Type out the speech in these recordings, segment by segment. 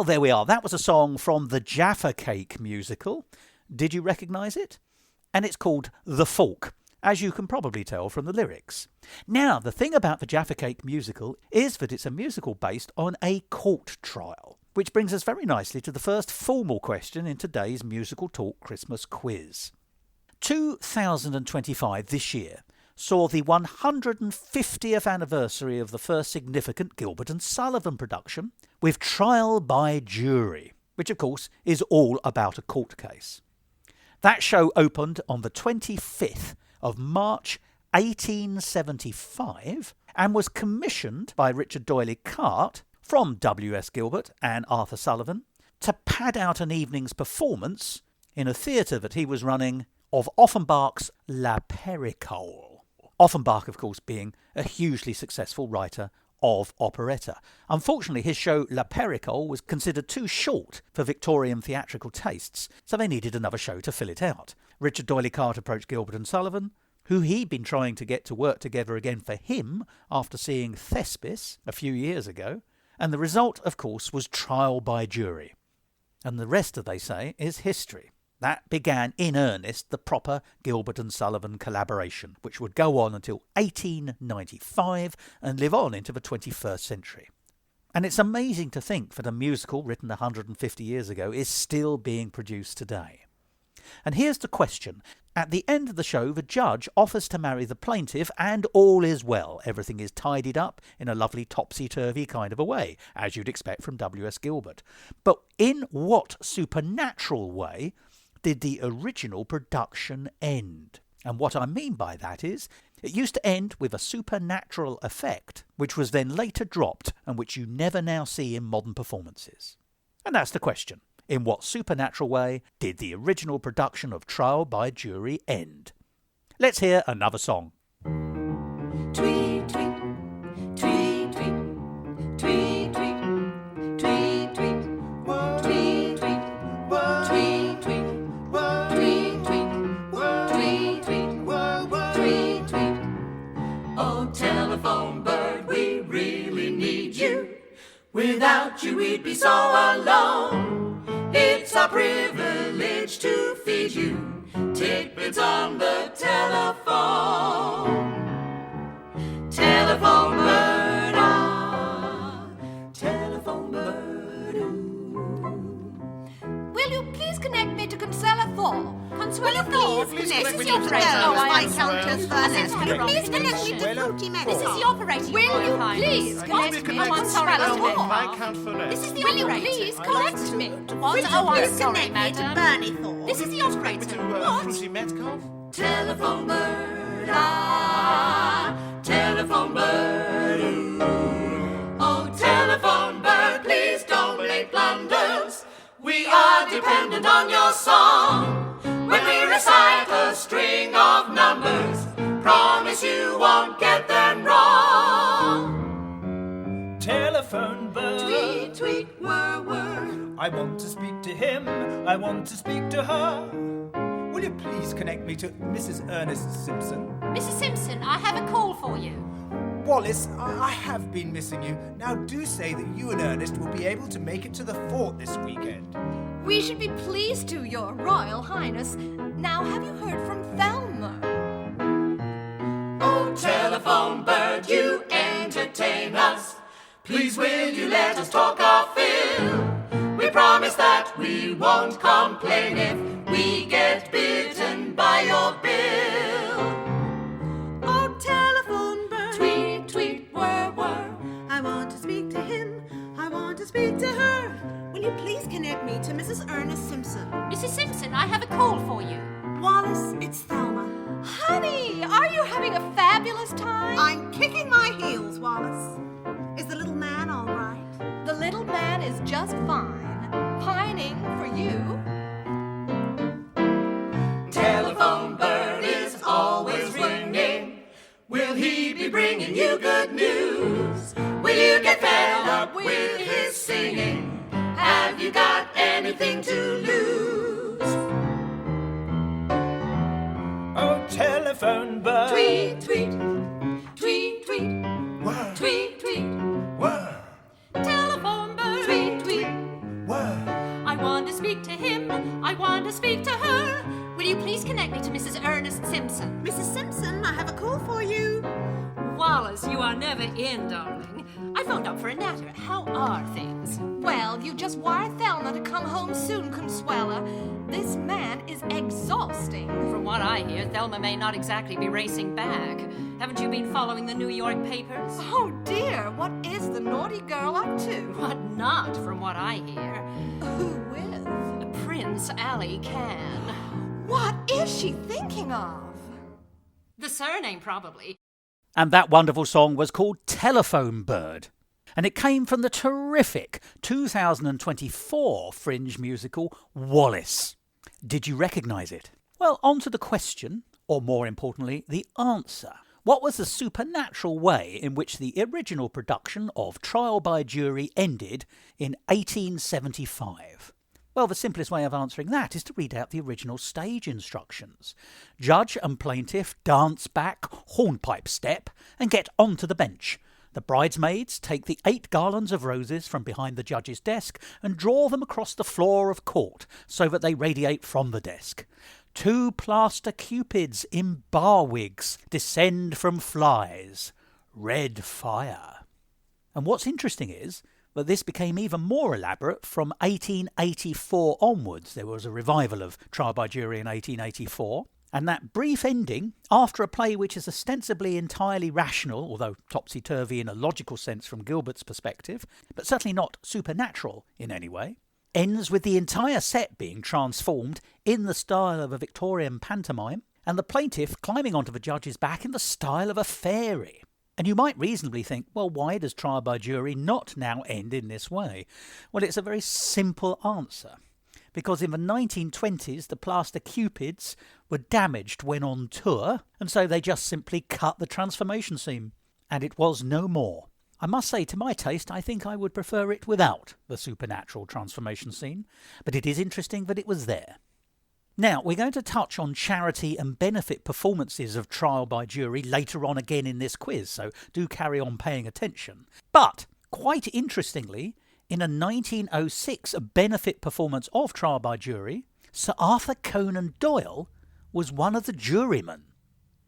Well, there we are. That was a song from the Jaffa Cake musical. Did you recognise it? And it's called The Fork, as you can probably tell from the lyrics. Now, the thing about the Jaffa Cake musical is that it's a musical based on a court trial, which brings us very nicely to the first formal question in today's Musical Talk Christmas quiz. 2025, this year, saw the 150th anniversary of the first significant Gilbert and Sullivan production, with Trial by Jury, which of course is all about a court case. That show opened on the 25th of March 1875 and was commissioned by Richard Doyley Cart from W.S. Gilbert and Arthur Sullivan to pad out an evening's performance in a theatre that he was running of Offenbach's La Pericole. Offenbach, of course, being a hugely successful writer of operetta. Unfortunately, his show La Pericole was considered too short for Victorian theatrical tastes, so they needed another show to fill it out. Richard Doyley Cart approached Gilbert and Sullivan, who he'd been trying to get to work together again for him after seeing Thespis a few years ago, and the result, of course, was Trial by Jury. And the rest, as they say, is history. That began in earnest the proper Gilbert and Sullivan collaboration, which would go on until 1895 and live on into the 21st century. And it's amazing to think that a musical written 150 years ago is still being produced today. And here's the question. At the end of the show, the judge offers to marry the plaintiff and all is well. Everything is tidied up in a lovely topsy-turvy kind of a way, as you'd expect from W.S. Gilbert. But in what supernatural way did the original production end? And what I mean by that is, it used to end with a supernatural effect, which was then later dropped and which you never now see in modern performances. And that's the question. In what supernatural way did the original production of Trial by Jury end? Let's hear another song. Tweet, tweet, tweet, tweet, tweet, tweet, tweet, tweet, tweet, tweet, tweet, tweet, tweet, tweet, tweet, tweet, tweet. Oh, telephone bird, we really need you. Without you, we'd be so alone. It's our privilege to feed you tidbits on the telephone. Telephone bird, ah, telephone bird, ooh. Will you please connect me to Consuelo Thor? Consuelo Thor, Please this connect is me the to operator. Consuelo Oh, I am Countess Furness. Please connect me to Fruity This This is the operator. Will you please connect me to Consuelo Thor? This is the operator. Will you please connect me? What? Oh, I'm sorry, madam. Bernie Thor. This is the operator. What? Telephone bird, ah, telephone bird, ooh. Oh, telephone bird, please don't make blunders. We are dependent on your song. When we recite a string of numbers, promise you won't get them wrong. Telephone bird, Tweet, tweet, whir, whir. I want to speak to him, I want to speak to her. Will you please connect me to Mrs. Ernest Simpson? Mrs. Simpson, I have a call for you. Wallace, I have been missing you. Now do say that you and Ernest will be able to make it to the fort this weekend. We should be pleased to, Your Royal Highness. Now, have you heard from Thelma? Oh, telephone bird, you entertain us. Please will you let us talk our fill? We promise that we won't complain if we get bitten by your bill. Oh, telephone bird, Tweet, tweet, whir, whir. I want to speak to him, I want to speak to her. Will you please connect me to Mrs. Ernest Simpson? Mrs. Simpson, I have a call for you. Wallace, it's Thelma. Honey, are you having a fabulous time? I'm kicking my heels, Wallace. Is the little man all right? The little man is just fine. Pining for you. Telephone bird is always ringing. Will he be bringing you good news? Will you get fed up with his singing? Have you got anything to lose? Oh, telephone bird. Tweet, tweet, tweet, tweet, Whir, tweet, tweet, whir. Telephone bird. tweet, tweet, in, darling. I phoned up for a natter. How are things? Well, you just wired Thelma to come home soon, Consuela. This man is exhausting. From what I hear, Thelma may not exactly be racing back. Haven't you been following the New York papers? Oh dear, what is the naughty girl up to? What not, from what I hear. Who with? Prince Ali Khan. What is she thinking of? The surname, probably. And that wonderful song was called Telephone Bird. And it came from the terrific 2024 Fringe musical Wallace. Did you recognise it? Well, on to the question, or more importantly, the answer. What was the supernatural way in which the original production of Trial by Jury ended in 1875? Well, the simplest way of answering that is to read out the original stage instructions. Judge and plaintiff dance back, hornpipe step, and get onto the bench. The bridesmaids take the 8 garlands of roses from behind the judge's desk and draw them across the floor of court so that they radiate from the desk. 2 plaster cupids in bar wigs descend from flies. Red fire. And what's interesting is that this became even more elaborate from 1884 onwards. There was a revival of Trial by Jury in 1884. And that brief ending, after a play which is ostensibly entirely rational, although topsy-turvy in a logical sense from Gilbert's perspective, but certainly not supernatural in any way, ends with the entire set being transformed in the style of a Victorian pantomime, and the plaintiff climbing onto the judge's back in the style of a fairy. And you might reasonably think, well, why does Trial by Jury not now end in this way? Well, it's a very simple answer. Because in the 1920s, the plaster cupids were damaged when on tour, and so they just simply cut the transformation scene. And it was no more. I must say, to my taste, I think I would prefer it without the supernatural transformation scene, but it is interesting that it was there. Now, we're going to touch on charity and benefit performances of Trial by Jury later on again in this quiz, so do carry on paying attention. But, quite interestingly, in a 1906 benefit performance of Trial by Jury, Sir Arthur Conan Doyle was one of the jurymen.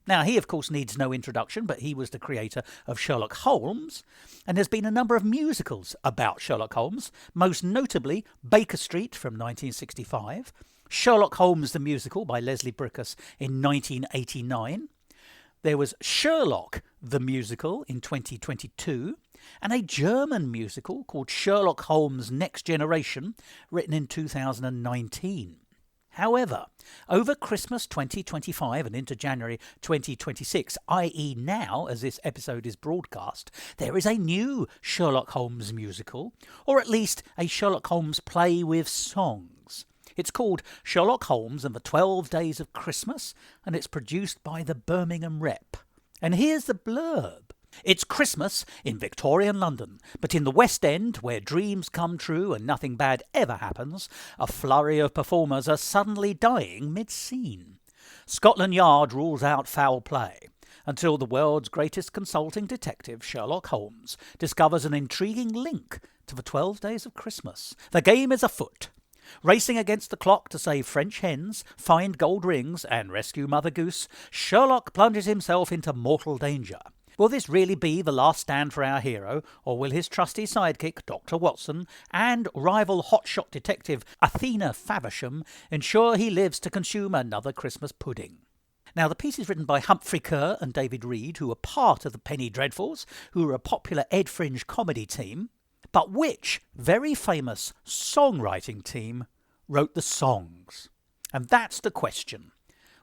Now, he of course needs no introduction, but he was the creator of Sherlock Holmes, and there's been a number of musicals about Sherlock Holmes, most notably Baker Street from 1965, Sherlock Holmes the Musical by Leslie Bricusse in 1989, there was Sherlock the Musical in 2022, and a German musical called Sherlock Holmes Next Generation, written in 2019. However, over Christmas 2025 and into January 2026, i.e. now as this episode is broadcast, there is a new Sherlock Holmes musical, or at least a Sherlock Holmes play with songs. It's called Sherlock Holmes and the 12 Days of Christmas, and it's produced by the Birmingham Rep. And here's the blurb. It's Christmas in Victorian London, but in the West End, where dreams come true and nothing bad ever happens, a flurry of performers are suddenly dying mid-scene. Scotland Yard rules out foul play, until the world's greatest consulting detective, Sherlock Holmes, discovers an intriguing link to the 12 Days of Christmas. The game is afoot. Racing against the clock to save French hens, find gold rings, and rescue Mother Goose, Sherlock plunges himself into mortal danger. Will this really be the last stand for our hero, or will his trusty sidekick, Dr. Watson, and rival hotshot detective Athena Faversham ensure he lives to consume another Christmas pudding? Now, the piece is written by Humphrey Ker and David Reed, who are part of the Penny Dreadfuls, who are a popular Ed Fringe comedy team. But which very famous songwriting team wrote the songs? And that's the question.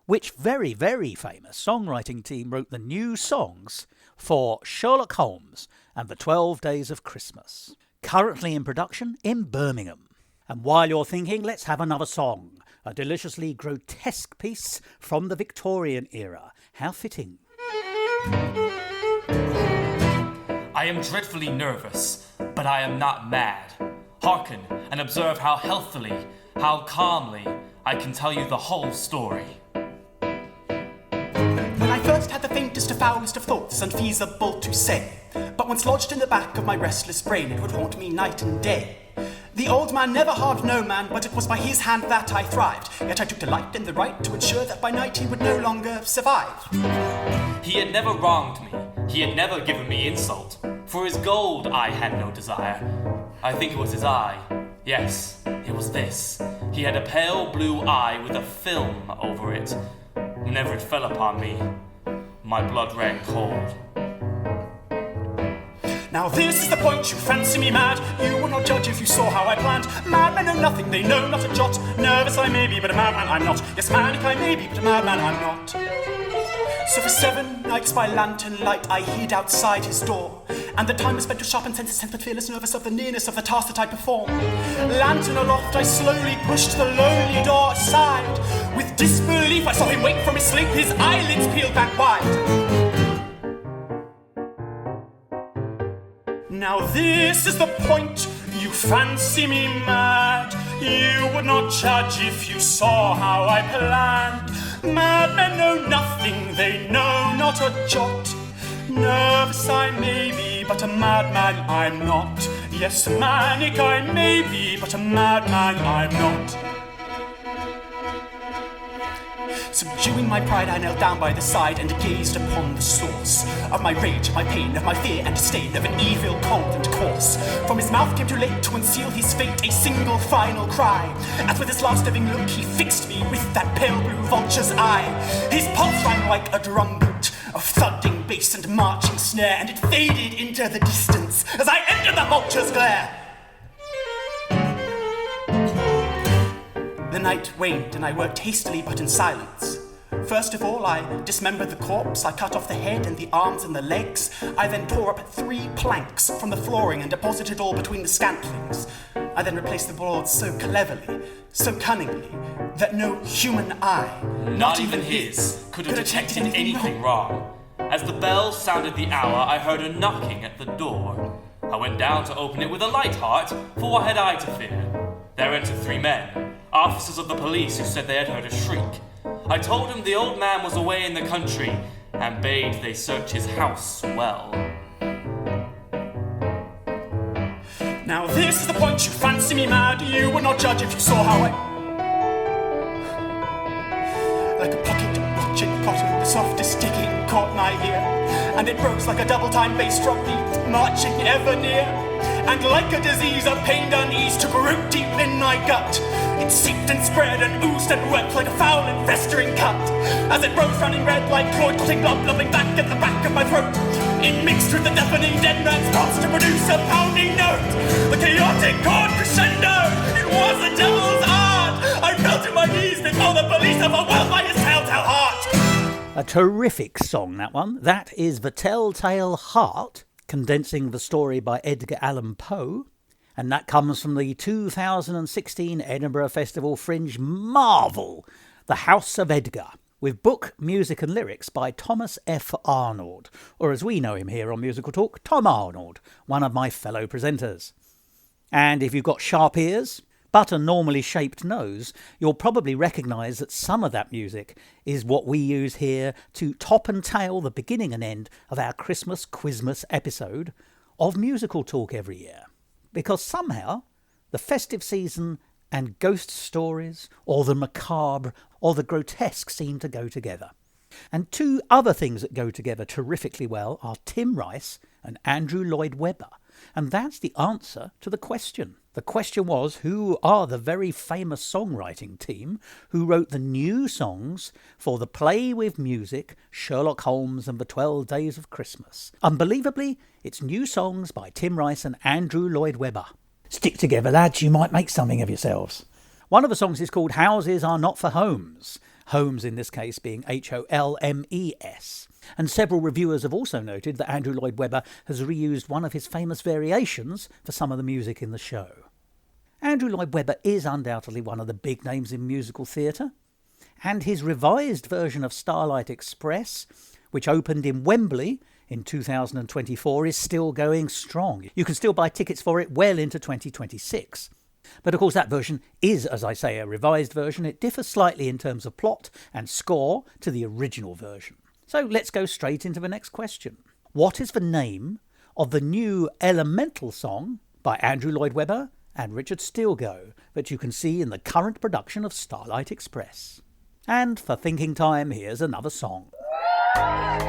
Which very, very famous songwriting team wrote the new songs for Sherlock Holmes and the 12 Days of Christmas? Currently in production in Birmingham. And while you're thinking, let's have another song. A deliciously grotesque piece from the Victorian era. How fitting. I am dreadfully nervous, but I am not mad. Hearken and observe how healthily, how calmly I can tell you the whole story. When I first had the faintest of foulest of thoughts, unfeasible to say, but once lodged in the back of my restless brain, it would haunt me night and day. The old man never harmed no man, but it was by his hand that I thrived. Yet I took delight in the right to ensure that by night he would no longer survive. He had never wronged me. He had never given me insult. For his gold I had no desire. I think it was his eye. Yes, it was this. He had a pale blue eye with a film over it. Whenever it fell upon me, my blood ran cold. Now this is the point, you fancy me mad. You would not judge if you saw how I planned. Madmen know nothing, they know not a jot. Nervous I may be, but a madman I'm not. Yes, manic I may be, but a madman I'm not. So for 7 nights by lantern light I hid outside his door, and the time was spent to sharpen senses, but fearless, nervous of the nearness of the task that I perform. Lantern aloft, I slowly pushed the lonely door aside. With disbelief I saw him wake from his sleep, his eyelids peeled back wide. Now this is the point, you fancy me mad. You would not judge if you saw how I planned. Madmen know nothing, they know not a jot. Nervous I may be, but a madman I'm not. Yes, manic I may be, but a madman I'm not. Subduing my pride, I knelt down by the side and gazed upon the source of my rage, of my pain, of my fear and disdain, of an evil cold and coarse. From his mouth came too late to conceal his fate a single final cry, as with his last living look he fixed me with that pale blue vulture's eye. His pulse rang like a drum beat of thudding bass and marching snare, and it faded into the distance as I entered the vulture's glare. The night waned, and I worked hastily but in silence. First of all, I dismembered the corpse. I cut off the head and the arms and the legs. I then tore up 3 planks from the flooring and deposited all between the scantlings. I then replaced the boards so cleverly, so cunningly, that no human eye, not even his, could have detected anything wrong. As the bell sounded the hour, I heard a knocking at the door. I went down to open it with a light heart, for what had I to fear? There entered 3 men, officers of the police, who said they had heard a shriek. I told them the old man was away in the country, and bade they search his house well. Now this is the point, you fancy me mad. You would not judge if you saw how I... Like a pocket watch in cotton, the softest ticking caught my ear, and it rose like a double-time bass drum beat, marching ever near. And like a disease of pained unease took root deep in my gut. It seeped and spread and oozed and wept like a foul and festering cut. As it rose running red like cloying blood blubbing back at the back of my throat, it mixed with the deafening dead man's pulse to produce a pounding note. The chaotic chord crescendo, it was the devil's art. I fell to my knees before the police, overwhelmed by his telltale heart. A terrific song, that one. That is The Telltale Heart, condensing the story by Edgar Allan Poe, and that comes from the 2016 Edinburgh Festival Fringe marvel, The House of Edgar, with book, music and lyrics by Thomas F. Arnold, or as we know him here on Musical Talk, Tom Arnold, one of my fellow presenters. And if you've got sharp ears, but a normally shaped nose, you'll probably recognise that some of that music is what we use here to top and tail the beginning and end of our Christmas Quizmas episode of Musical Talk every year. Because somehow the festive season and ghost stories, or the macabre, or the grotesque seem to go together. And 2 other things that go together terrifically well are Tim Rice and Andrew Lloyd Webber. And that's the answer to the question. The question was, who are the very famous songwriting team who wrote the new songs for the play with music, Sherlock Holmes and the 12 Days of Christmas? Unbelievably, it's new songs by Tim Rice and Andrew Lloyd Webber. Stick together, lads, you might make something of yourselves. One of the songs is called Houses Are Not for Homes. Holmes in this case being Holmes. And several reviewers have also noted that Andrew Lloyd Webber has reused one of his famous variations for some of the music in the show. Andrew Lloyd Webber is undoubtedly one of the big names in musical theatre, and his revised version of Starlight Express, which opened in Wembley in 2024, is still going strong. You can still buy tickets for it well into 2026. But of course that version is, as I say, a revised version. It differs slightly in terms of plot and score to the original version. So let's go straight into the next question. What is the name of the new Elemental song by Andrew Lloyd Webber and Richard Stilgoe that you can see in the current production of Starlight Express? And for thinking time, here's another song. Welcome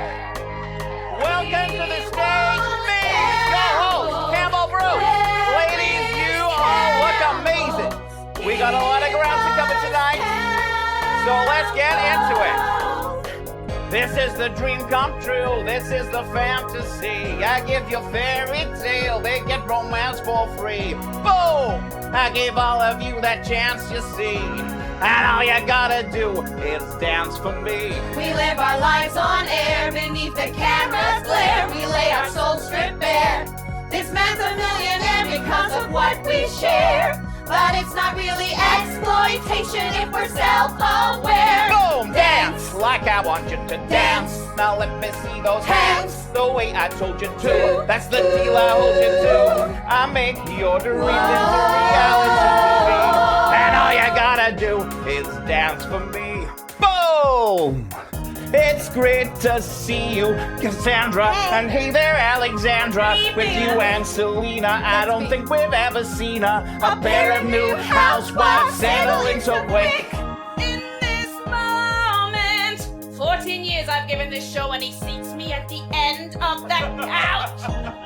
to the stage, Big So let's get into it. This is the dream come true. This is the fantasy. I give you fairy tale. They get romance for free. Boom! I gave all of you that chance, you see. And all you gotta do is dance for me. We live our lives on air beneath the camera's glare. We lay our souls stripped bare. This man's a millionaire because of what we share. But it's not really exploitation if we're self-aware. Boom! Dance like I want you to dance. Now let me see those hands the way I told you to. That's the deal I hold you to. I make your dreams into reality. And all you gotta do is dance for me. Boom! It's great to see you, Cassandra. And hey there, Alexandra. With you and Selena, I don't think we've ever seen a pair of new housewives settling so quick. In this moment, 14 years I've given this show and he seats me at the end of that couch.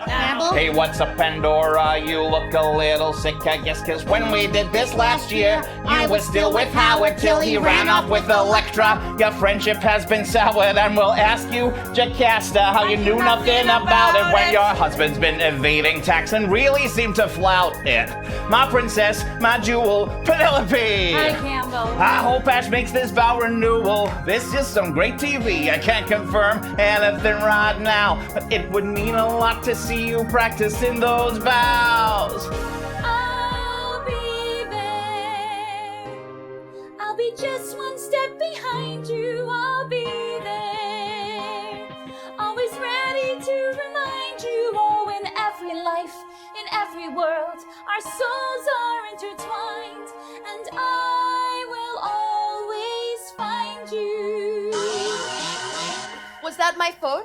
Now, Hey, what's up, Pandora? You look a little sick, I guess, cause when we did this last year, you were still with Howard till he ran off with Electra. Your friendship has been soured, and we'll ask you, Jocasta, how you knew nothing about it when your husband's been evading tax and really seemed to flout it. My princess, my jewel, Penelope. Hi, Campbell. I hope Ash makes this vow renewal. This is some great TV. I can't confirm anything right now, but it would mean a lot to see you practicing those vows. I'll be there. I'll be just one step behind you. I'll be there. Always ready to remind you. Oh, in every life, in every world, our souls are intertwined, and I will always find you. Was that my phone?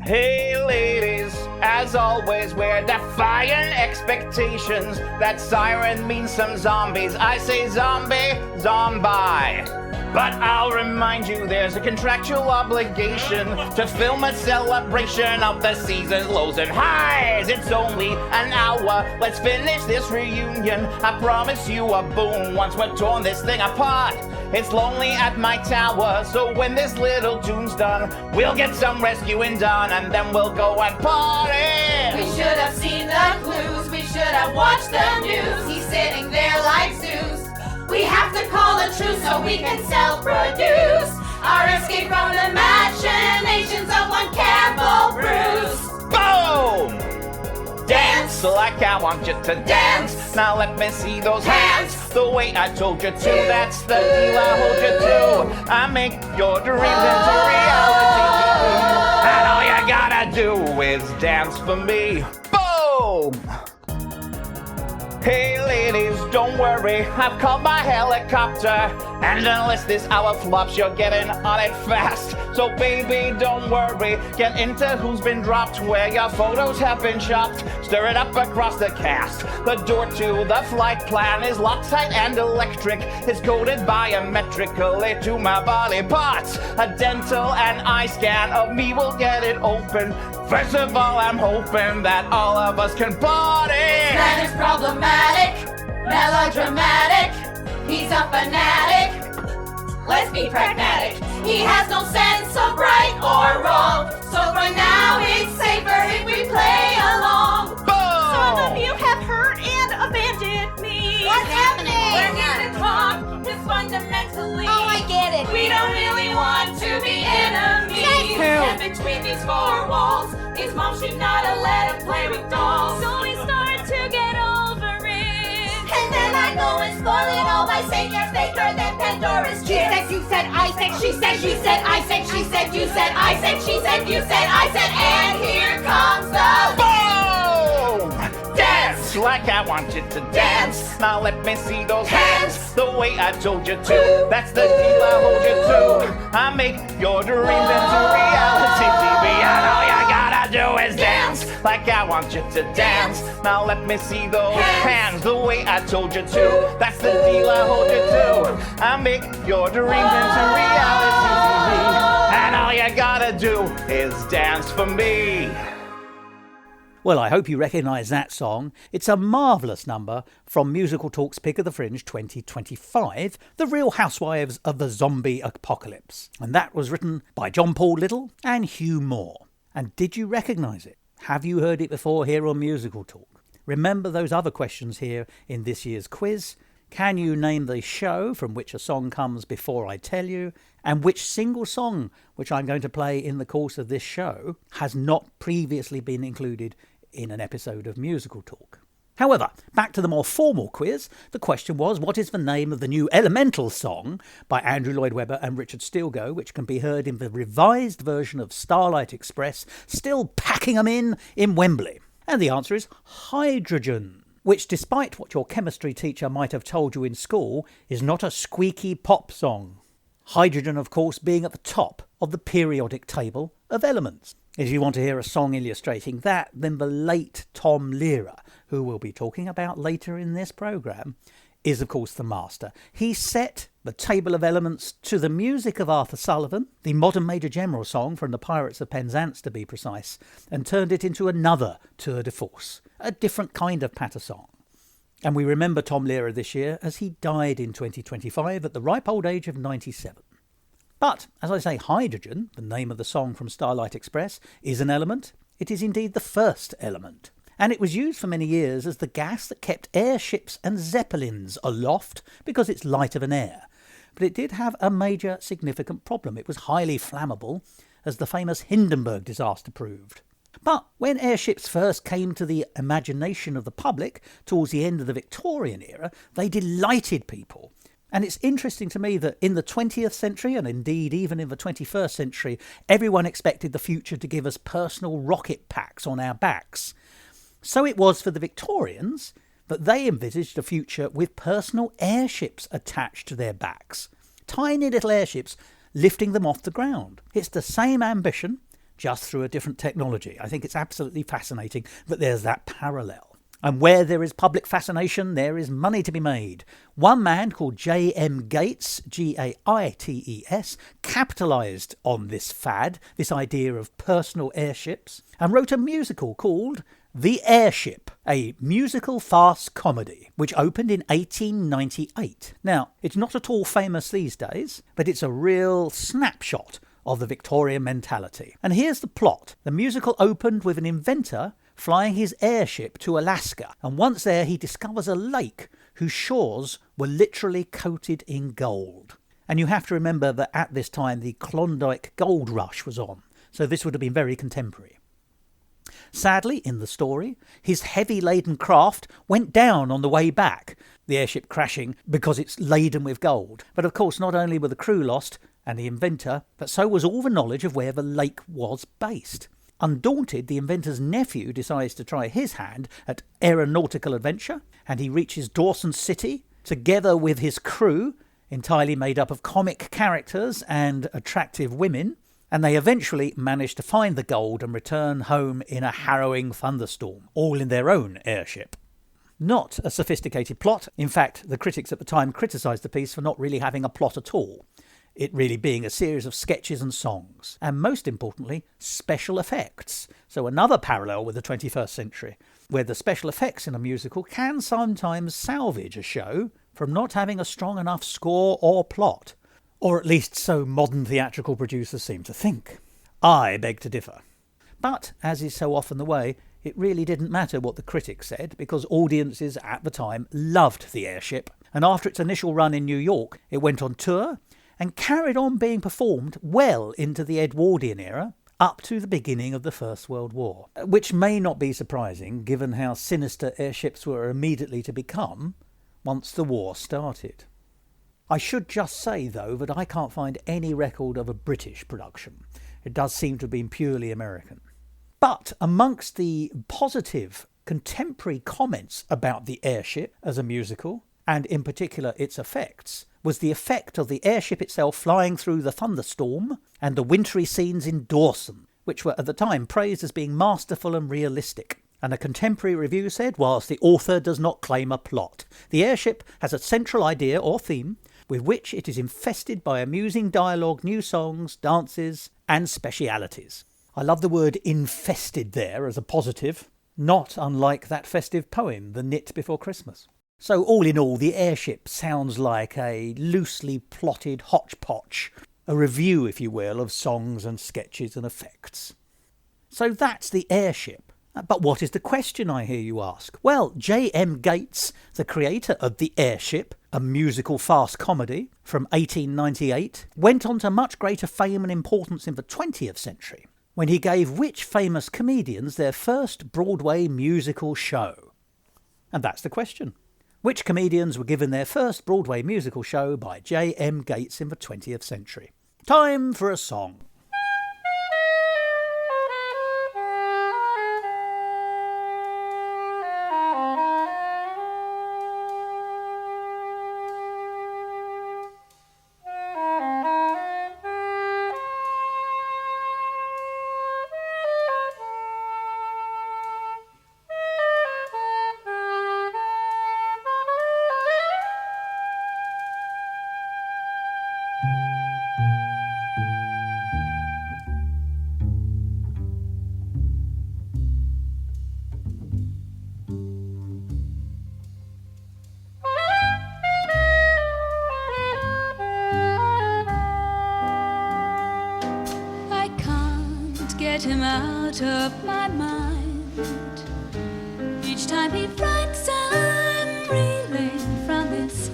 Hey ladies, as always, we're defying expectations. That siren means some zombies. I say zombie, zombie. But I'll remind you there's a contractual obligation to film a celebration of the season's lows and highs. It's only an hour, let's finish this reunion. I promise you a boom once we're torn this thing apart. It's lonely at my tower, so when this little tune's done, we'll get some rescuing done, and then we'll go and party. We should have seen the clues, we should have watched the news. He's sitting there like Zeus. We have to call a truce so we can self-produce our escape from the machinations of one careful Bruce. Boom! Dance like I want you to dance. Now let me see those hands the way I told you to. That's the deal I hold you to. I make your dreams into reality. And all you gotta do is dance for me. Boom! Hey ladies, don't worry, I've called my helicopter. And unless this hour flops, you're getting on it fast. So baby, don't worry, get into who's been dropped, where your photos have been chopped. Stir it up across the cast. The door to the flight plan is Loctite and electric. It's coded biometrically to my body parts. A dental and eye scan of me will get it open. First of all, I'm hoping that all of us can party. That is problematic, melodramatic. He's a fanatic. Let's be pragmatic. He has no sense of right or wrong. So for now, it's safer if we play along. Some of you have hurt and abandoned me. What's happening? We're here to talk, just fundamentally. Oh, I get it. We don't really want to be enemies. And between these four walls, his mom should not have let him play with dolls. So we start to get over it. And then I go and spoil it all by saying you're faker than Pandora's She cheers. said, you said, I said, she said, She said, I said, she said, you said, I said, she said, you said, I said, and here comes the Boom! Dance like I want you to dance. Now let me see those hands the way I told you to. That's the deal I hold you to. I make your dreams into reality, TV. And all you gotta do is dance like I want you to dance. Now let me see those hands the way I told you to. That's the deal I hold you to. I make your dreams into reality, TV. And all you gotta do is dance for me. Well, I hope you recognise that song. It's a marvellous number from Musical Talk's Pick of the Fringe 2025, The Real Housewives of the Zombie Apocalypse. And that was written by John Paul Little and Hugh Moore. And did you recognise it? Have you heard it before here on Musical Talk? Remember those other questions here in this year's quiz. Can you name the show from which a song comes before I tell you? And which single song, which I'm going to play in the course of this show, has not previously been included in an episode of Musical Talk? However, back to the more formal quiz, the question was, what is the name of the new Elemental song by Andrew Lloyd Webber and Richard Stilgoe, which can be heard in the revised version of Starlight Express, still packing 'em in Wembley? And the answer is Hydrogen, which, despite what your chemistry teacher might have told you in school, is not a squeaky pop song. Hydrogen, of course, being at the top of the periodic table of elements. If you want to hear a song illustrating that, then the late Tom Lehrer, who we'll be talking about later in this programme, is of course the master. He set the table of elements to the music of Arthur Sullivan, the modern Major General song from the Pirates of Penzance to be precise, and turned it into another tour de force, a different kind of patter song. And we remember Tom Lehrer this year as he died in 2025 at the ripe old age of 97. But, as I say, Hydrogen, the name of the song from Starlight Express, is an element. It is indeed the first element. And it was used for many years as the gas that kept airships and zeppelins aloft because it's lighter than air. But it did have a major significant problem. It was highly flammable, as the famous Hindenburg disaster proved. But when airships first came to the imagination of the public towards the end of the Victorian era, they delighted people. And it's interesting to me that in the 20th century, and indeed even in the 21st century, everyone expected the future to give us personal rocket packs on our backs. So it was for the Victorians that they envisaged a future with personal airships attached to their backs. Tiny little airships lifting them off the ground. It's the same ambition, just through a different technology. I think it's absolutely fascinating that there's that parallel. And where there is public fascination, there is money to be made. One man called J.M. Gates, G-A-I-T-E-S, capitalised on this fad, this idea of personal airships, and wrote a musical called The Airship, a musical farce comedy, which opened in 1898. Now, it's not at all famous these days, but it's a real snapshot of the Victorian mentality. And here's the plot. The musical opened with an inventor flying his airship to Alaska, and once there he discovers a lake whose shores were literally coated in gold. And you have to remember that at this time the Klondike gold rush was on, so this would have been very contemporary. Sadly, in the story, his heavy-laden craft went down on the way back, the airship crashing because it's laden with gold. But of course, not only were the crew lost and the inventor, but so was all the knowledge of where the lake was based. Undaunted, the inventor's nephew decides to try his hand at aeronautical adventure, and he reaches Dawson City, together with his crew, entirely made up of comic characters and attractive women, and they eventually manage to find the gold and return home in a harrowing thunderstorm, all in their own airship. Not a sophisticated plot. In fact, the critics at the time criticised the piece for not really having a plot at all, it really being a series of sketches and songs, and most importantly, special effects. So another parallel with the 21st century, where the special effects in a musical can sometimes salvage a show from not having a strong enough score or plot. Or at least so modern theatrical producers seem to think. I beg to differ. But, as is so often the way, it really didn't matter what the critics said, because audiences at the time loved The Airship, and after its initial run in New York, it went on tour and carried on being performed well into the Edwardian era, up to the beginning of the First World War, which may not be surprising given how sinister airships were immediately to become once the war started. I should just say, though, that I can't find any record of a British production. It does seem to have been purely American. But amongst the positive contemporary comments about The Airship as a musical, and in particular its effects, was the effect of the airship itself flying through the thunderstorm and the wintry scenes in Dawson, which were at the time praised as being masterful and realistic. And a contemporary review said, whilst the author does not claim a plot, The Airship has a central idea or theme with which it is infested by amusing dialogue, new songs, dances and specialities. I love the word infested there as a positive. not unlike that festive poem, The Knit Before Christmas. So all in all, The Airship sounds like a loosely plotted hodgepodge, a review, if you will, of songs and sketches and effects. So that's The Airship. But what is the question, I hear you ask? Well, J.M. Gates, the creator of The Airship, a musical farce comedy from 1898, went on to much greater fame and importance in the 20th century when he gave which famous comedians their first Broadway musical show? And that's the question. Which comedians were given their first Broadway musical show by J.M. Gates in the 20th century? Time for a song. Get him out of my mind. Each time he writes, I'm reeling from this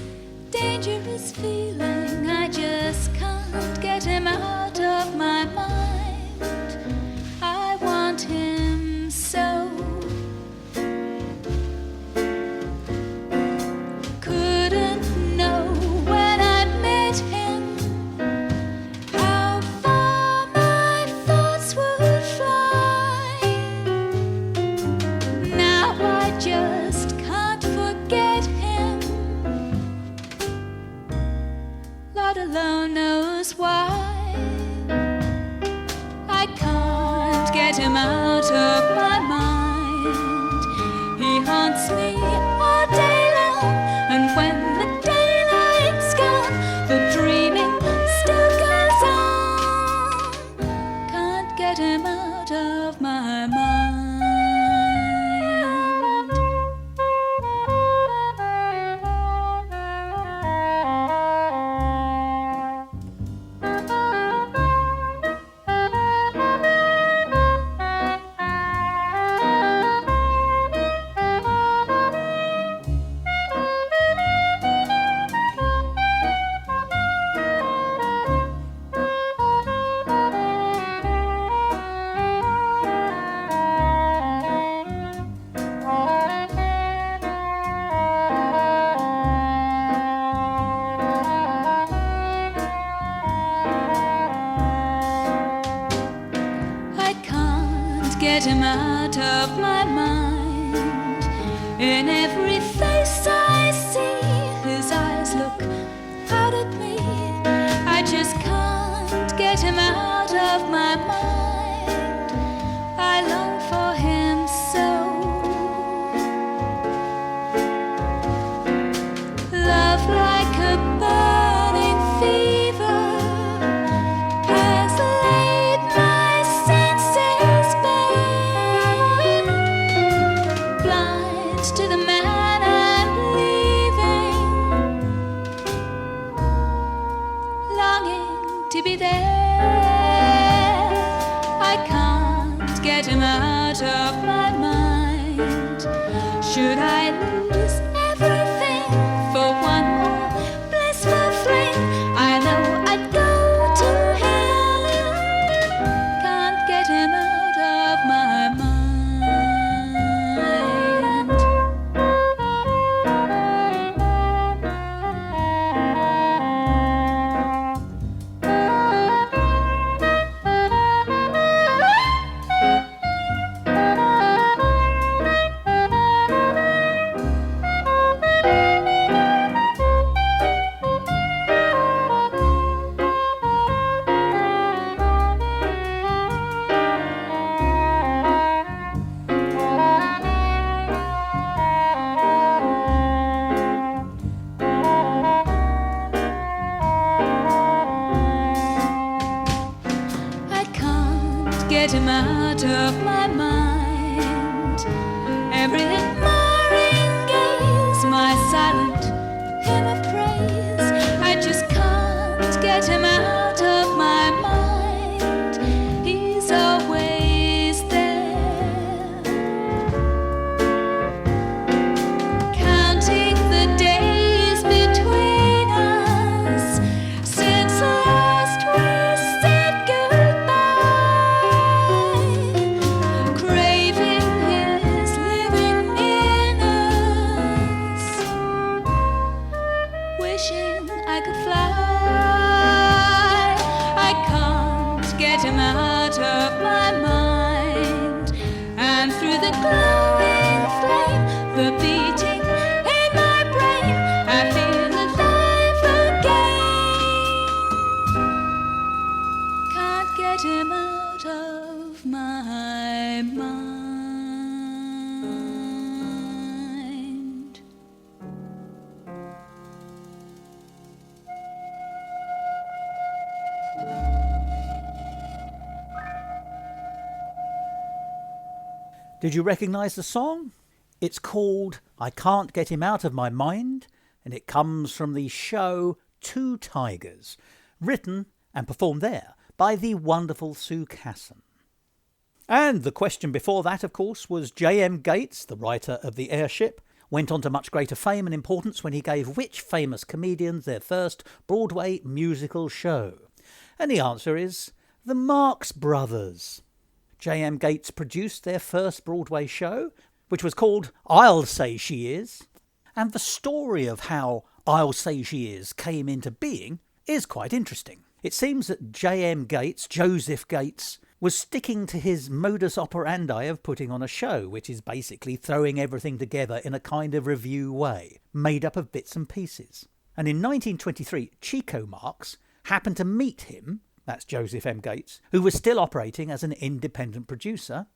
dangerous feeling. I just can't get him out of my mind. I want him so. Couldn't know when I met him how far my thoughts would fly. Now I just can't forget him. Lord alone knows why. I can't get him out of my mind. He haunts me all day long, and when the daylight's gone, the dreaming still goes on. Can't get him out of my mind. I can't get him out of my mind. In every face I see, his eyes look out at me. I just can't get him out of my mind. I long for him so. Love like a burning fever has laid my senses bare. Blind to the man I'm leaving, longing to be there. I can't get him out of my mind. Should I lose everything for one more blissful fling? I know I'd go to him. Can't get him out of my mind. I can't get him out of my mind. the beating in my brain. I feel alive again. Can't get him out of my mind. Did you recognise the song? It's called I Can't Get Him Out of My Mind, and it comes from the show Two Tigers, written and performed there by the wonderful Sue Casson. And the question before that, of course, was J.M. Gates, the writer of The Airship, went on to much greater fame and importance when he gave which famous comedians their first Broadway musical show? And the answer is the Marx Brothers. J.M. Gates produced their first Broadway show, which was called I'll Say She Is. And the story of how I'll Say She Is came into being is quite interesting. It seems that J.M. Gates, Joseph Gates, was sticking to his modus operandi of putting on a show, which is basically throwing everything together in a kind of revue way, made up of bits and pieces. And in 1923, Chico Marx happened to meet him, that's Joseph M. Gates, who was still operating as an independent producer,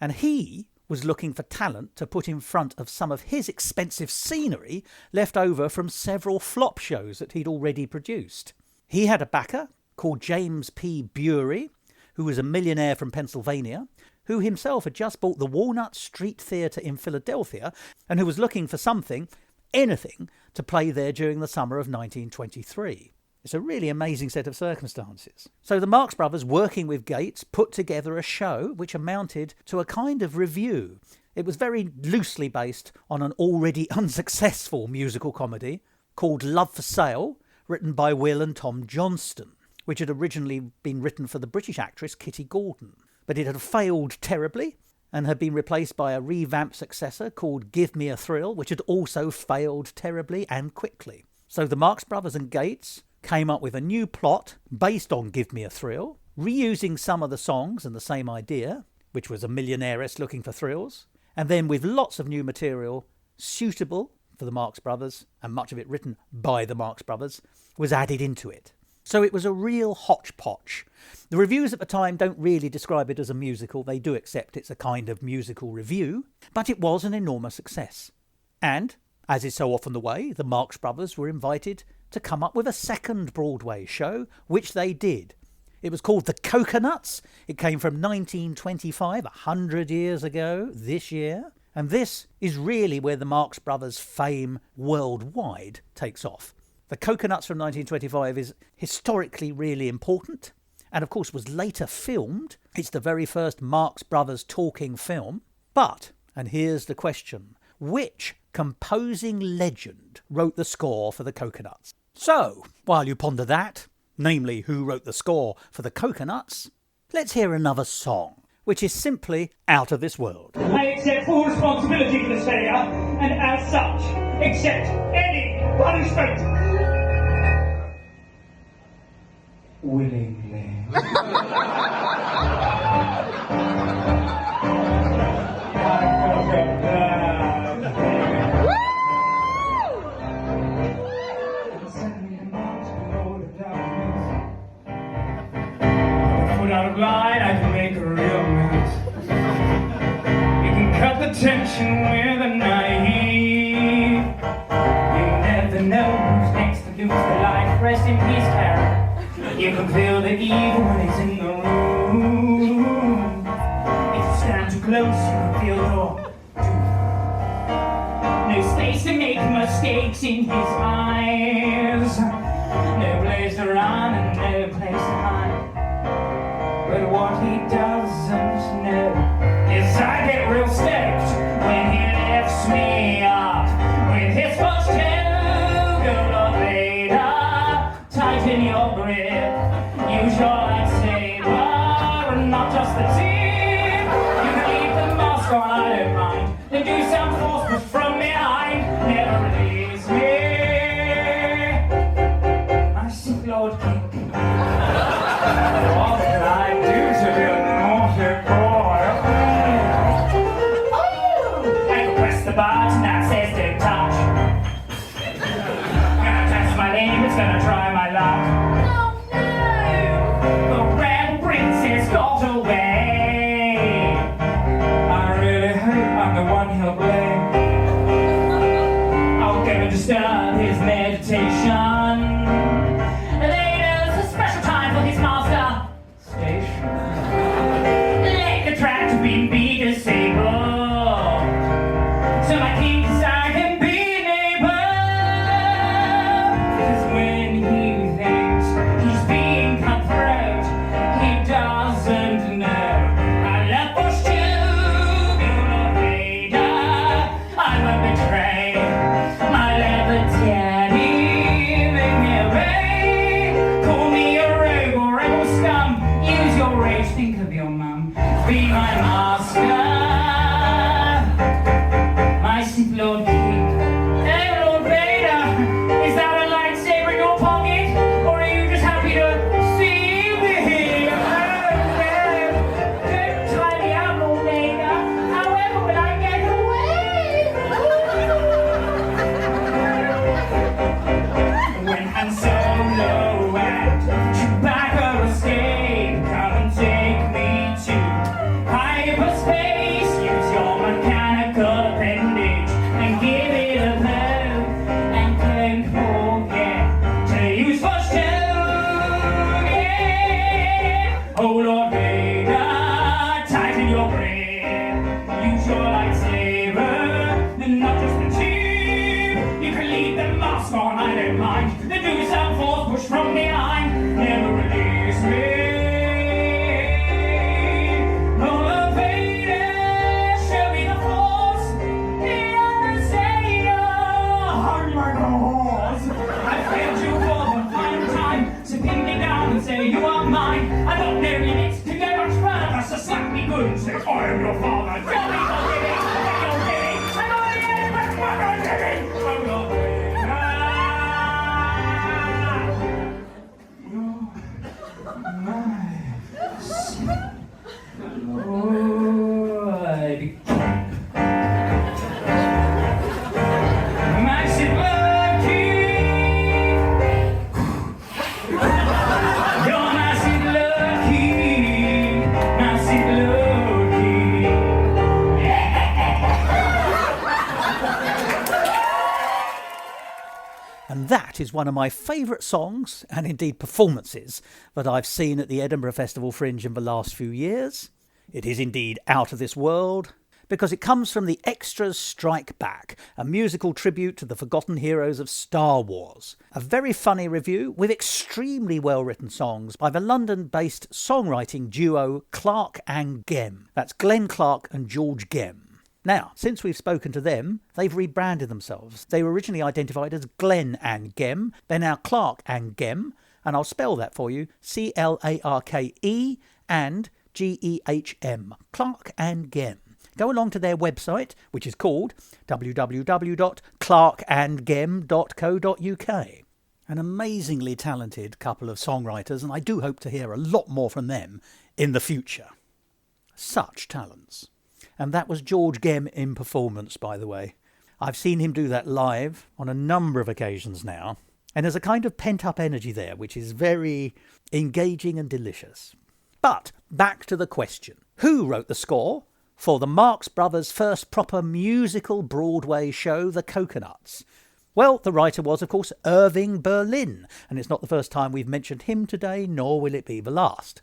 and he was looking for talent to put in front of some of his expensive scenery left over from several flop shows that he'd already produced. He had a backer called James P. Bury, who was a millionaire from Pennsylvania, who himself had just bought the Walnut Street Theatre in Philadelphia, and who was looking for something, anything, to play there during the summer of 1923. It's a really amazing set of circumstances. So the Marx Brothers, working with Gates, put together a show which amounted to a kind of revue. It was very loosely based on an already unsuccessful musical comedy called Love for Sale, written by Will and Tom Johnston, which had originally been written for the British actress Kitty Gordon. But it had failed terribly and had been replaced by a revamped successor called Give Me a Thrill, which had also failed terribly and quickly. So the Marx Brothers and Gates came up with a new plot based on Give Me a Thrill, reusing some of the songs and the same idea, which was a millionairess looking for thrills, and then with lots of new material suitable for the Marx Brothers, and much of it written by the Marx Brothers, was added into it. So it was a real hodgepodge. The reviews at the time don't really describe it as a musical. They do accept it's a kind of musical revue, but it was an enormous success. And, as is so often the way, the Marx Brothers were invited to come up with a second Broadway show, which they did. It was called The Coconuts. It came from 1925, 100 years ago, this year. And this is really where the Marx Brothers' fame worldwide takes off. The Coconuts from 1925 is historically really important, and of course was later filmed. It's the very first Marx Brothers talking film. But, and here's the question, which composing legend wrote the score for the Coconuts? So, while you ponder that, namely who wrote the score for the Coconuts, let's hear another song, which is simply out of this world. I accept full responsibility for this failure, and as such, accept any punishment. Willingly. Out of line, I can make a real mess. You can cut the tension with a knife. You never know who's next to lose their life. Rest in peace, Karen. You can feel the evil when it's in the room. If you stand too close, you can feel your doom. No space to make mistakes in his eyes. No place to run and no place to hide. But what he doesn't know is I get real stoked when he lifts me up with his first toe later. Tighten your grip, use your lightsaber, and not just the tip. You can leave the mask on, I don't mind. Then do some force push from behind, never release me. I see Lord King. What can I do to him? touch, and that says to touch. Gonna test my limits, gonna try my luck. Oh no! The rebel princess got away. I really hope I'm the one he'll blame. I'll go and disturb his meditation. Later's a special time for his master station. Let the tractor beam be disabled, so my king desire can be neighbor. 'Cause when he thinks he's being cutthroat, he doesn't know. I love Bush too, Lord Vader. I won't betray my leather daddy. Make me away. Call me a rogue or rebel scum. Use your rage, think of your mum. Be my master, my Sith Lord King. Hey, Lord Vader, is that a lightsaber in your pocket, or are you just happy to see me? Oh, don't tie me out, Lord Vader. However will I get away? When Han Solo and Chewbacca escape, come and take me to hyperspace. Use your mechanical appendage and give it a blow. And don't forget to use Bush too. Yeah. Oh Lord Vader, tighten your grip. Use your lightsaber, and not just the tube. You can leave the mask on, I don't mind. Then do some force push from behind. Never release me. Oh Lord Vader, show me the force. The Crusader, hung like a horse. I failed you for the final time, so pin me down and say you are mine. I got no limits to go much further, so slap me good and say I am your father. Tell me you're living, that you're living. I'm not living, but what I'm living. Oh Lord Vader. And that is one of my favourite songs, and indeed performances, that I've seen at the Edinburgh Festival Fringe in the last few years. It is indeed out of this world, because it comes from the Extras Strike Back, a musical tribute to the forgotten heroes of Star Wars. A very funny review with extremely well-written songs by the London-based songwriting duo Clark and Gem. That's Glenn Clark and George Gem. Now, since we've spoken to them, they've rebranded themselves. They were originally identified as Glenn and Gem. They're now Clark and Gem, and I'll spell that for you, C-L-A-R-K-E and G-E-H-M. Clark and Gem. Go along to their website, which is called www.clarkandgem.co.uk. An amazingly talented couple of songwriters, and I do hope to hear a lot more from them in the future. Such talents. And that was George Gem in performance, by the way. I've seen him do that live on a number of occasions now, and there's a kind of pent-up energy there, which is very engaging and delicious. But back to the question. Who wrote the score for the Marx Brothers' first proper musical Broadway show, The Coconuts? Well, the writer was, of course, Irving Berlin, and it's not the first time we've mentioned him today, nor will it be the last.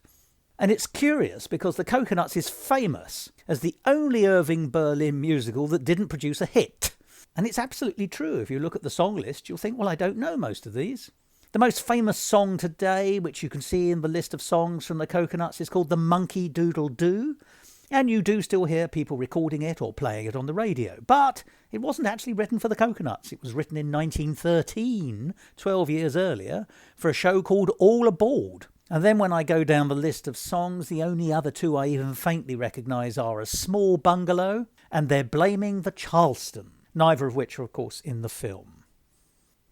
And it's curious because The Coconuts is famous as the only Irving Berlin musical that didn't produce a hit. And it's absolutely true. If you look at the song list, you'll think, well, I don't know most of these. The most famous song today, which you can see in the list of songs from The Coconuts, is called The Monkey Doodle Doo. And you do still hear people recording it or playing it on the radio. But it wasn't actually written for The Coconuts. It was written in 1913, 12 years earlier, for a show called All Aboard. And then when I go down the list of songs, the only other two I even faintly recognise are A Small Bungalow and They're Blaming the Charleston, neither of which are, of course, in the film.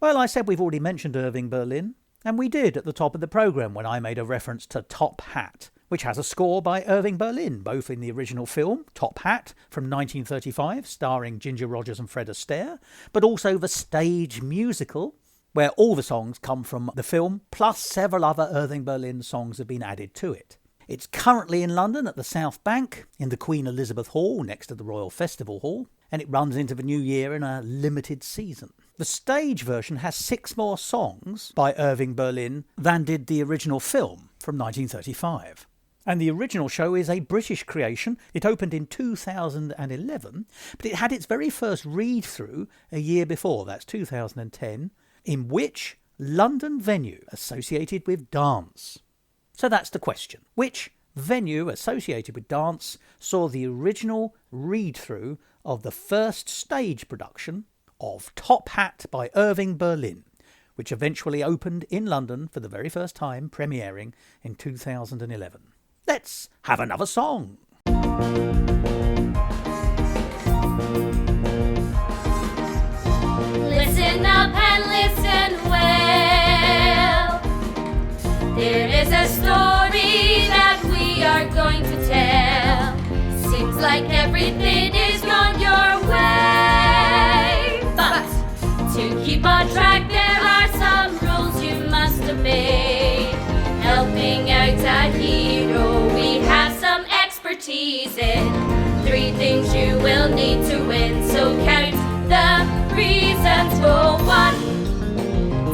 Well, I said we've already mentioned Irving Berlin, And we did at the top of the programme when I made a reference to Top Hat, which has a score by Irving Berlin, both in the original film, Top Hat, from 1935, starring Ginger Rogers and Fred Astaire, but also the stage musical, where all the songs come from the film, plus several other Irving Berlin songs have been added to it. It's currently in London at the South Bank, in the Queen Elizabeth Hall, next to the Royal Festival Hall, and it runs into the new year in a limited season. The stage version has 6 more songs by Irving Berlin than did the original film from 1935. And the original show is a British creation. It opened in 2011, but it had its very first read-through a year before, that's 2010, in which London venue associated with dance? So that's the question. Which venue associated with dance saw the original read-through of the first stage production of Top Hat by Irving Berlin, which eventually opened in London for the very first time, premiering in 2011. Let's have another song. Listen up and listen well. There is a story that we are going to tell. Seems like everything is gone your way, but to keep on track there are some rules you must obey. Helping out a hero we have some expertise in. 3 things you will need to win, so count the reasons. Go 1,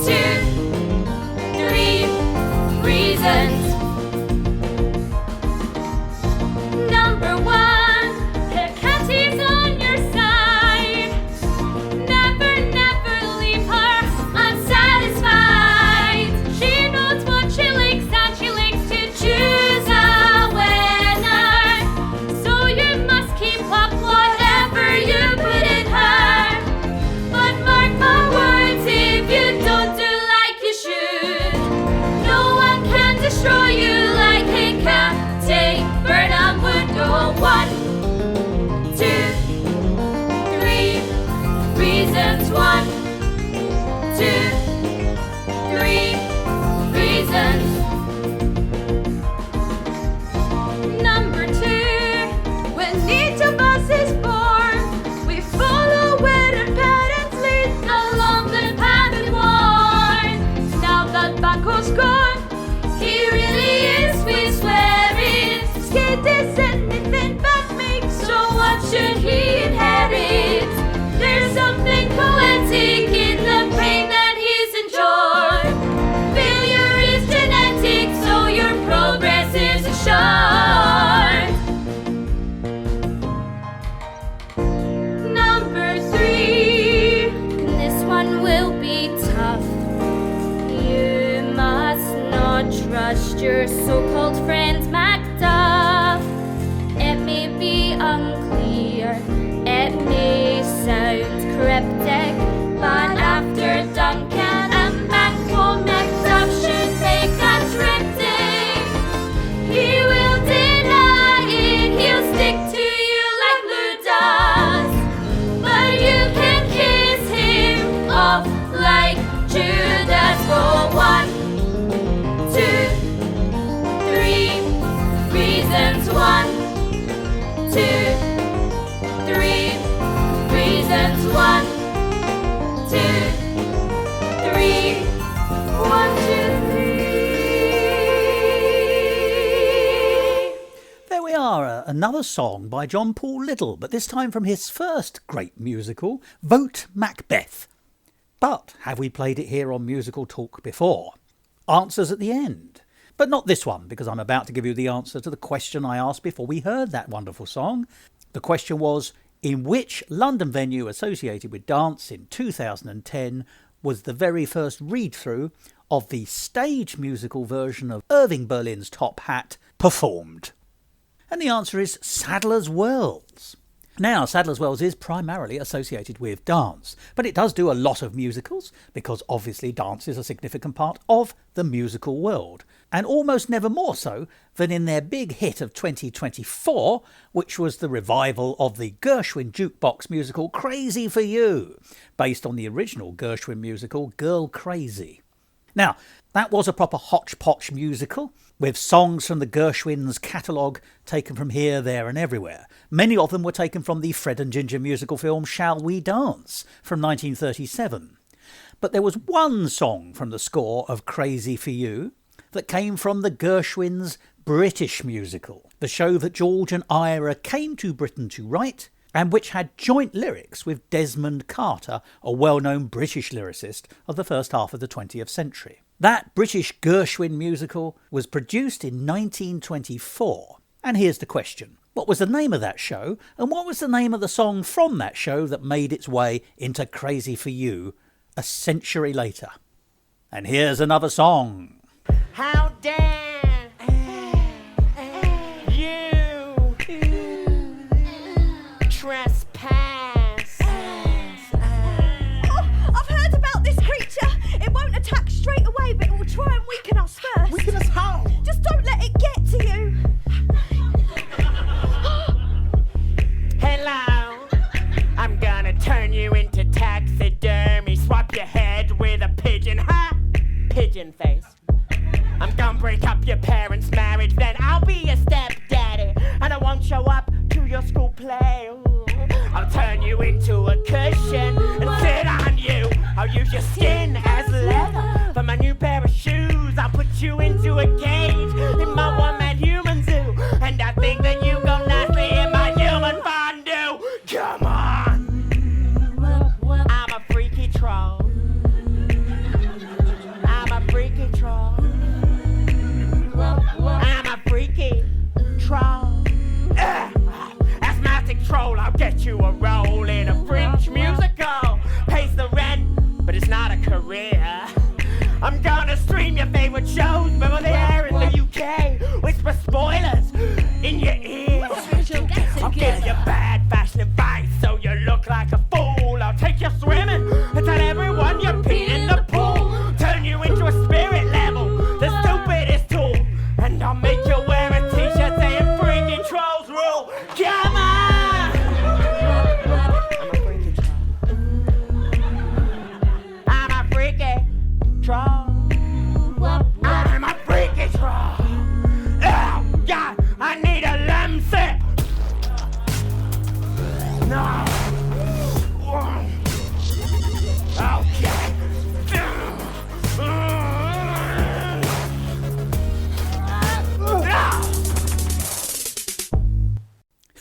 2, 3 reasons. Number 1, the cat is on your side. Never, never leave her unsatisfied. She knows what she likes and she likes to choose a winner. So you must keep up whatever you put in her. But mark my words, if you don't do like you should, no one can destroy you like a Contain Burnham would. Go 1, 2, 3 reasons. 1, 2, 3 reasons. Number 2, when each of us is born, we follow where our parents lead along the path we worn. Now that Baco's gone, he really is, we swear it. Skid is anything but make, so what should he inherit? There's something poetic in the pain that he's enjoyed. Failure is genetic, so your progress is assured. Number 3, this one will be tough. You must not trust your so-called friends Macduff. It may be unclear, it may sound cryptic, but after Duncan and Macbeth, Macduff should make a triptych. He will deny it, he'll stick to you like Lou does, but you can kiss him off like Judas. Go 1, 2, 3 reasons. 1, 2, 3 reasons. 1, 2, 3. 1, 2, 3. There we are, another song by John Paul Little, but this time from his first great musical, Vote Macbeth. But have we played it here on Musical Talk before? Answers at the end. But not this one, because I'm about to give you the answer to the question I asked before we heard that wonderful song. The question was, in which London venue associated with dance in 2010 was the very first read-through of the stage musical version of Irving Berlin's Top Hat performed? And the answer is Sadler's Wells. Now, Sadler's Wells is primarily associated with dance, but it does do a lot of musicals, because obviously dance is a significant part of the musical world, and almost never more so than in their big hit of 2024, which was the revival of the Gershwin jukebox musical Crazy for You, based on the original Gershwin musical Girl Crazy. Now, that was a proper hodgepodge musical, with songs from the Gershwins' catalogue taken from here, there and everywhere. Many of them were taken from the Fred and Ginger musical film Shall We Dance from 1937. But there was one song from the score of Crazy for You that came from the Gershwins' British musical, the show that George and Ira came to Britain to write, and which had joint lyrics with Desmond Carter, a well-known British lyricist of the first half of the 20th century. That British Gershwin musical was produced in 1924. And here's the question. What was the name of that show, and what was the name of the song from that show that made its way into Crazy for You a century later? And here's another song. How dare you trespass? Oh, I've heard about this creature. It won't attack straight away, but it will try and weaken us first. Weaken us how? Just don't let it get to you. Hello, I'm gonna turn you into taxidermy. Swap your head with a pigeon, huh? Pigeon face. I'm gonna break up your parents' marriage, then I'll be your stepdaddy, and I won't show up to your school play. Ooh. I'll turn you into a cushion and sit on you. I'll use your skin as leather for my new pair of shoes. I'll put you into a cage in my one-man human zoo, and I think that you go nicely in my human fondue. Come on, I'm a freaky troll. I'm a freaky troll. I'm a freaky troll. Asthmatic troll, I'll get you a role in a French musical. Pays the rent, but it's not a career. I'm gonna stream your favorite shows before they air in the UK. Whisper spoilers in your ears. I'll give you bad fashion advice so you look like a fool. I'll take you swimming and tell everyone you're peeing in the pool. Turn you into a spirit level, the stupidest tool. And I'll make you wear a t-shirt saying freaking trolls rule. Come on! I'm a freaky troll. I'm a freaky troll. Oh, God, I need a lemon sip. No. Okay.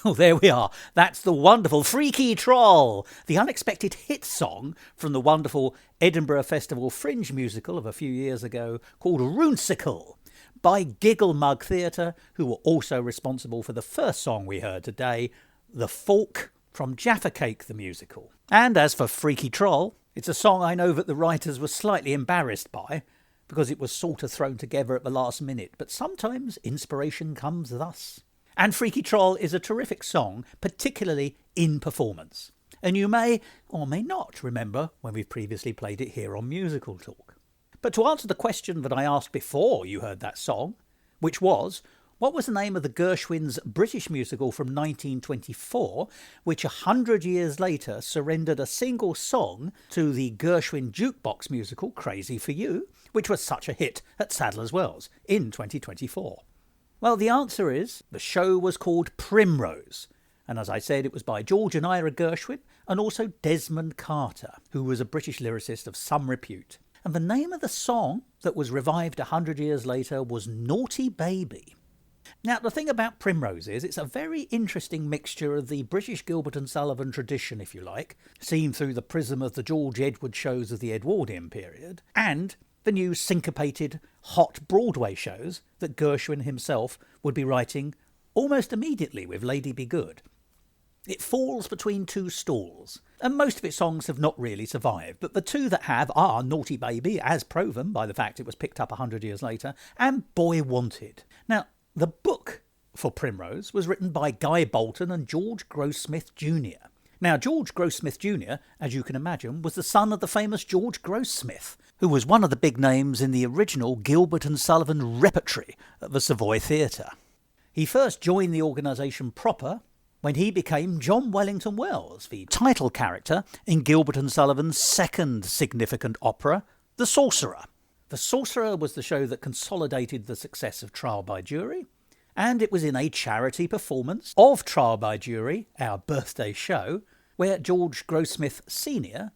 Oh, there we are. That's the wonderful Freaky Troll, the unexpected hit song from the wonderful Edinburgh Festival Fringe musical of a few years ago called Roonsicle by Giggle Mug Theatre, who were also responsible for the first song we heard today, The Fork from Jaffa Cake the musical. And as for Freaky Troll, it's a song I know that the writers were slightly embarrassed by because it was sort of thrown together at the last minute, but sometimes inspiration comes thus. And Freaky Troll is a terrific song, particularly in performance. And you may or may not remember when we've previously played it here on MusicalTalk. But to answer the question that I asked before you heard that song, which was, what was the name of the Gershwins' British musical from 1924, which 100 years later surrendered a single song to the Gershwin jukebox musical Crazy for You, which was such a hit at Sadler's Wells in 2024? Well, the answer is the show was called Primrose, and as I said, it was by George and Ira Gershwin and also Desmond Carter, who was a British lyricist of some repute. And the name of the song that was revived 100 years later was Naughty Baby. Now, the thing about Primrose is it's a very interesting mixture of the British Gilbert and Sullivan tradition, if you like, seen through the prism of the George Edward shows of the Edwardian period, and the new syncopated, hot Broadway shows that Gershwin himself would be writing almost immediately with Lady Be Good. It falls between two stools, and most of its songs have not really survived, but the two that have are Naughty Baby, as proven by the fact it was picked up 100 years later, and Boy Wanted. Now, the book for Primrose was written by Guy Bolton and George Grossmith Jr. Now, George Grossmith Jr., as you can imagine, was the son of the famous George Grossmith, who was one of the big names in the original Gilbert and Sullivan repertory at the Savoy Theatre. He first joined the organisation proper when he became John Wellington Wells, the title character in Gilbert and Sullivan's second significant opera, The Sorcerer. The Sorcerer was the show that consolidated the success of Trial by Jury, and it was in a charity performance of Trial by Jury, our birthday show, where George Grossmith Sr.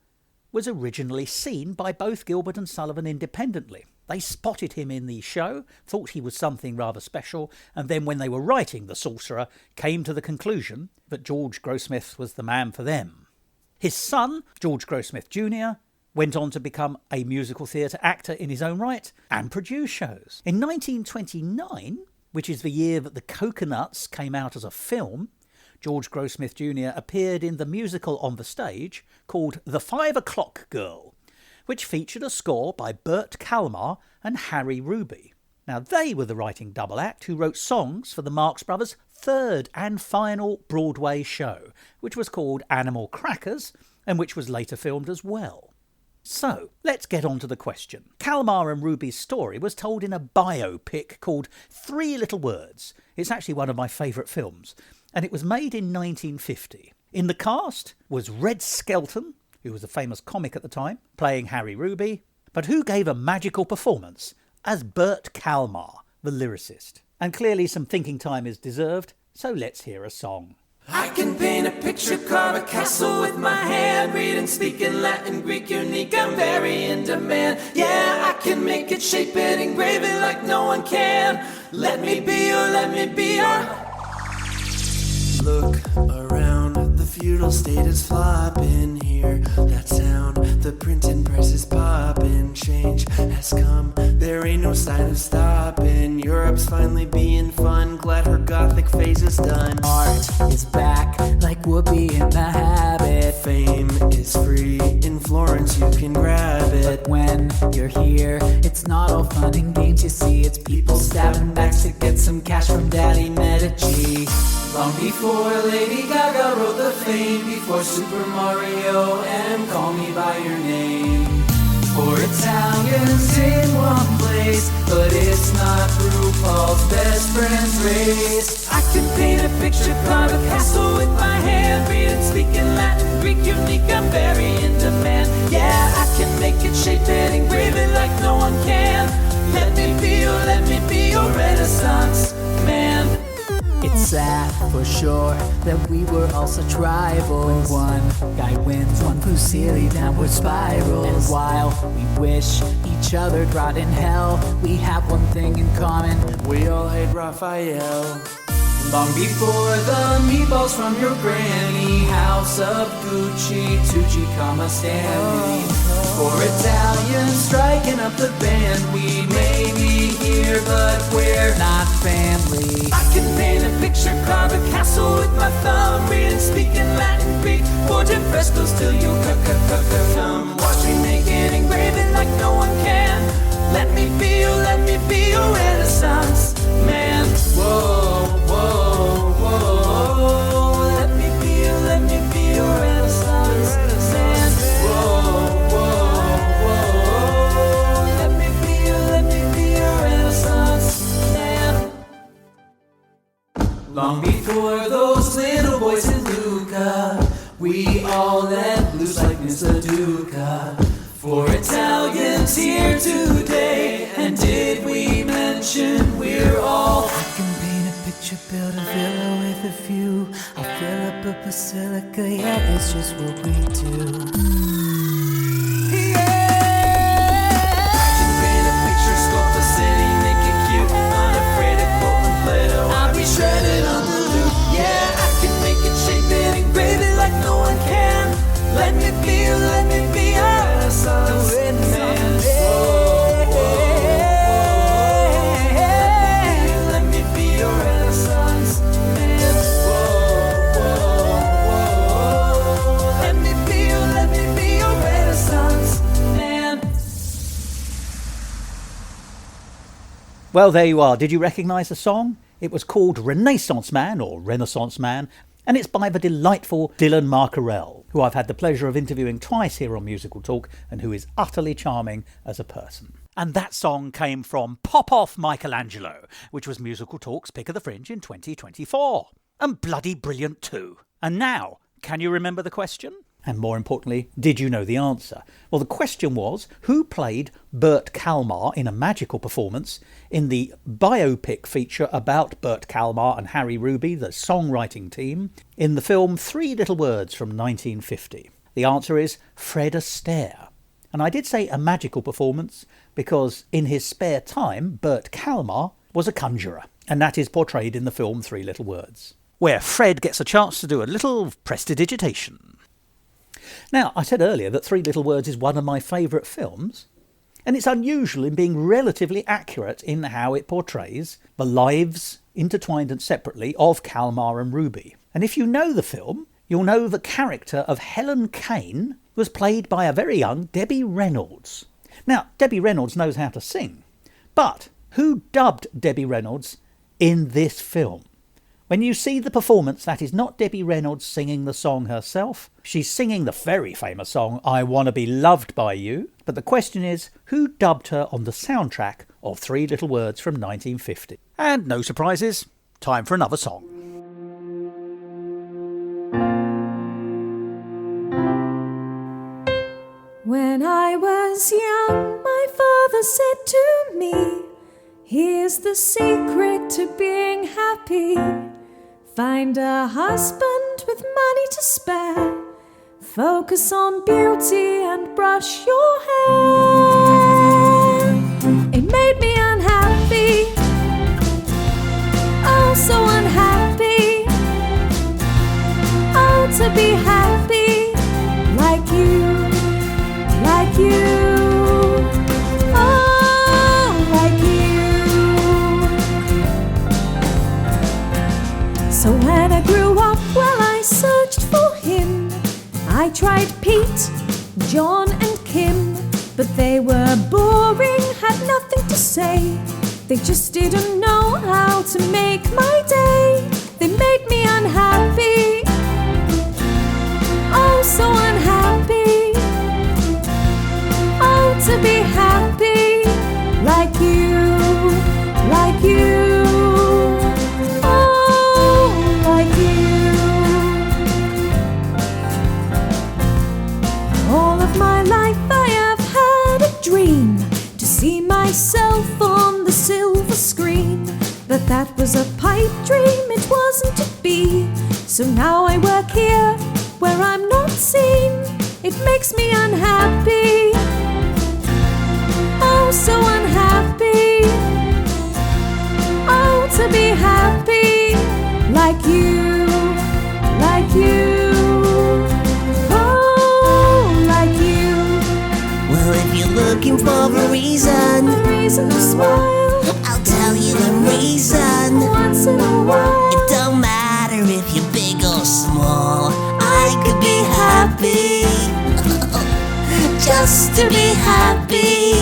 was originally seen by both Gilbert and Sullivan independently. They spotted him in the show, thought he was something rather special, and then when they were writing The Sorcerer, came to the conclusion that George Grossmith was the man for them. His son, George Grossmith Jr., went on to become a musical theatre actor in his own right and produce shows. In 1929, which is the year that The Coconuts came out as a film, George Grossmith Jr. appeared in the musical on the stage called The 5 O'Clock Girl, which featured a score by Bert Kalmar and Harry Ruby. Now, they were the writing double act who wrote songs for the Marx Brothers' third and final Broadway show, which was called Animal Crackers, and which was later filmed as well. So, let's get on to the question. Kalmar and Ruby's story was told in a biopic called 3 Little Words. It's actually one of my favourite films, and it was made in 1950. In the cast was Red Skelton, who was a famous comic at the time, playing Harry Ruby, but who gave a magical performance as Bert Kalmar, the lyricist. And clearly some thinking time is deserved, so let's hear a song. I can paint a picture, carve a castle with my hand, read and speak in Latin, Greek, unique, I'm very in demand. Yeah, I can make it, shape it, engrave it like no one can. Let me be your. Look around, the feudal state is flopping. Hear that sound, the printing press is popping. Change has come, there ain't no sign of stopping. Europe's finally being fun, glad her gothic phase is done. Art is back, like Whoopi in the Habit. Fame is free, in Florence you can grab it. But when you're here, it's not all fun and games, you see. It's people stabbing backs to get some cash from Daddy Medici. Long before Lady Gaga wrote the fame, before Super Mario and Call Me By Your Name. For Italians in one place, but it's not RuPaul's best friend's race. I can paint a picture, carve a castle with my hand, read and speak in Latin, Greek, unique, I'm very in demand. Yeah, I can make it, shape it, engrave it like no one can. Let me be your Renaissance man. It's sad, for sure, that we were all such rivals. When one guy wins, one Fusilli downward spirals. And while we wish each other rot in hell, we have one thing in common: we all hate Raphael. Long before the meatballs from your granny, House of Gucci, Tucci, comma Stanley. For Italians striking up the band, we may be here, but we're not family. I can paint a picture, carve a castle with my thumb, read and speak in Latin, Greek, forging frescoes till you come. Watch me make it, engrave it like no one can. Let me be your Renaissance man. Whoa, whoa, whoa. Let me be your Renaissance man. Whoa, whoa, whoa. Let me be your Renaissance man. Long before those little boys in Luca, we all let loose like Mr. Duca. For Italians here today, and did we mention we're all? I can paint a picture, build a villa with a view. I'll fill up a basilica, yeah, it's just what we do. I can paint a picture, sculpt a city, make it cute. Unafraid of Portland Play-Doh, I'll be shredded on the loop. Yeah, I can make it, shape it, engrave it like no one can. Let me be your Renaissance man. Whoa, whoa, whoa. Let me be your Renaissance man. Whoa, whoa, whoa. Let me be your Renaissance man. Well, there you are. Did you recognise the song? It was called Renaissance Man, or Renaissance Man, and it's by the delightful Dylan Marcarell, who I've had the pleasure of interviewing twice here on Musical Talk, and who is utterly charming as a person. And that song came from Pop Off Michelangelo, which was Musical Talk's Pick of the Fringe in 2024. And bloody brilliant too. And now, can you remember the question? And more importantly, did you know the answer? Well, the question was, who played Bert Kalmar in a magical performance in the biopic feature about Bert Kalmar and Harry Ruby, the songwriting team, in the film Three Little Words from 1950? The answer is Fred Astaire. And I did say a magical performance because in his spare time, Bert Kalmar was a conjurer, and that is portrayed in the film Three Little Words, where Fred gets a chance to do a little prestidigitation. Now, I said earlier that Three Little Words is one of my favourite films, and it's unusual in being relatively accurate in how it portrays the lives, intertwined and separately, of Kalmar and Ruby. And if you know the film, you'll know the character of Helen Kane was played by a very young Debbie Reynolds. Now, Debbie Reynolds knows how to sing, but who dubbed Debbie Reynolds in this film? When you see the performance, that is not Debbie Reynolds singing the song herself. She's singing the very famous song, I Wanna Be Loved By You. But the question is, who dubbed her on the soundtrack of Three Little Words from 1950? And no surprises, time for another song. When I was young, my father said to me, here's the secret to being happy. Find a husband with money to spare. Focus on beauty and brush your hair. It made me unhappy, oh so unhappy. Oh, to be happy like you, like you. So when I grew up, well, I searched for him. I tried Pete, John and Kim, but they were boring, had nothing to say. They just didn't know how to make my day. They made me unhappy, oh so unhappy. Oh, to be happy like you, like you. Dream to see myself on the silver screen, but that was a pipe dream, it wasn't to be. So now I work here where I'm not seen. It makes me unhappy, oh so unhappy. Oh, to be happy like you, like you. If you're looking for a reason to smile, I'll tell you the reason. Once in a while, it don't matter if you're big or small. I could be happy, just to be happy.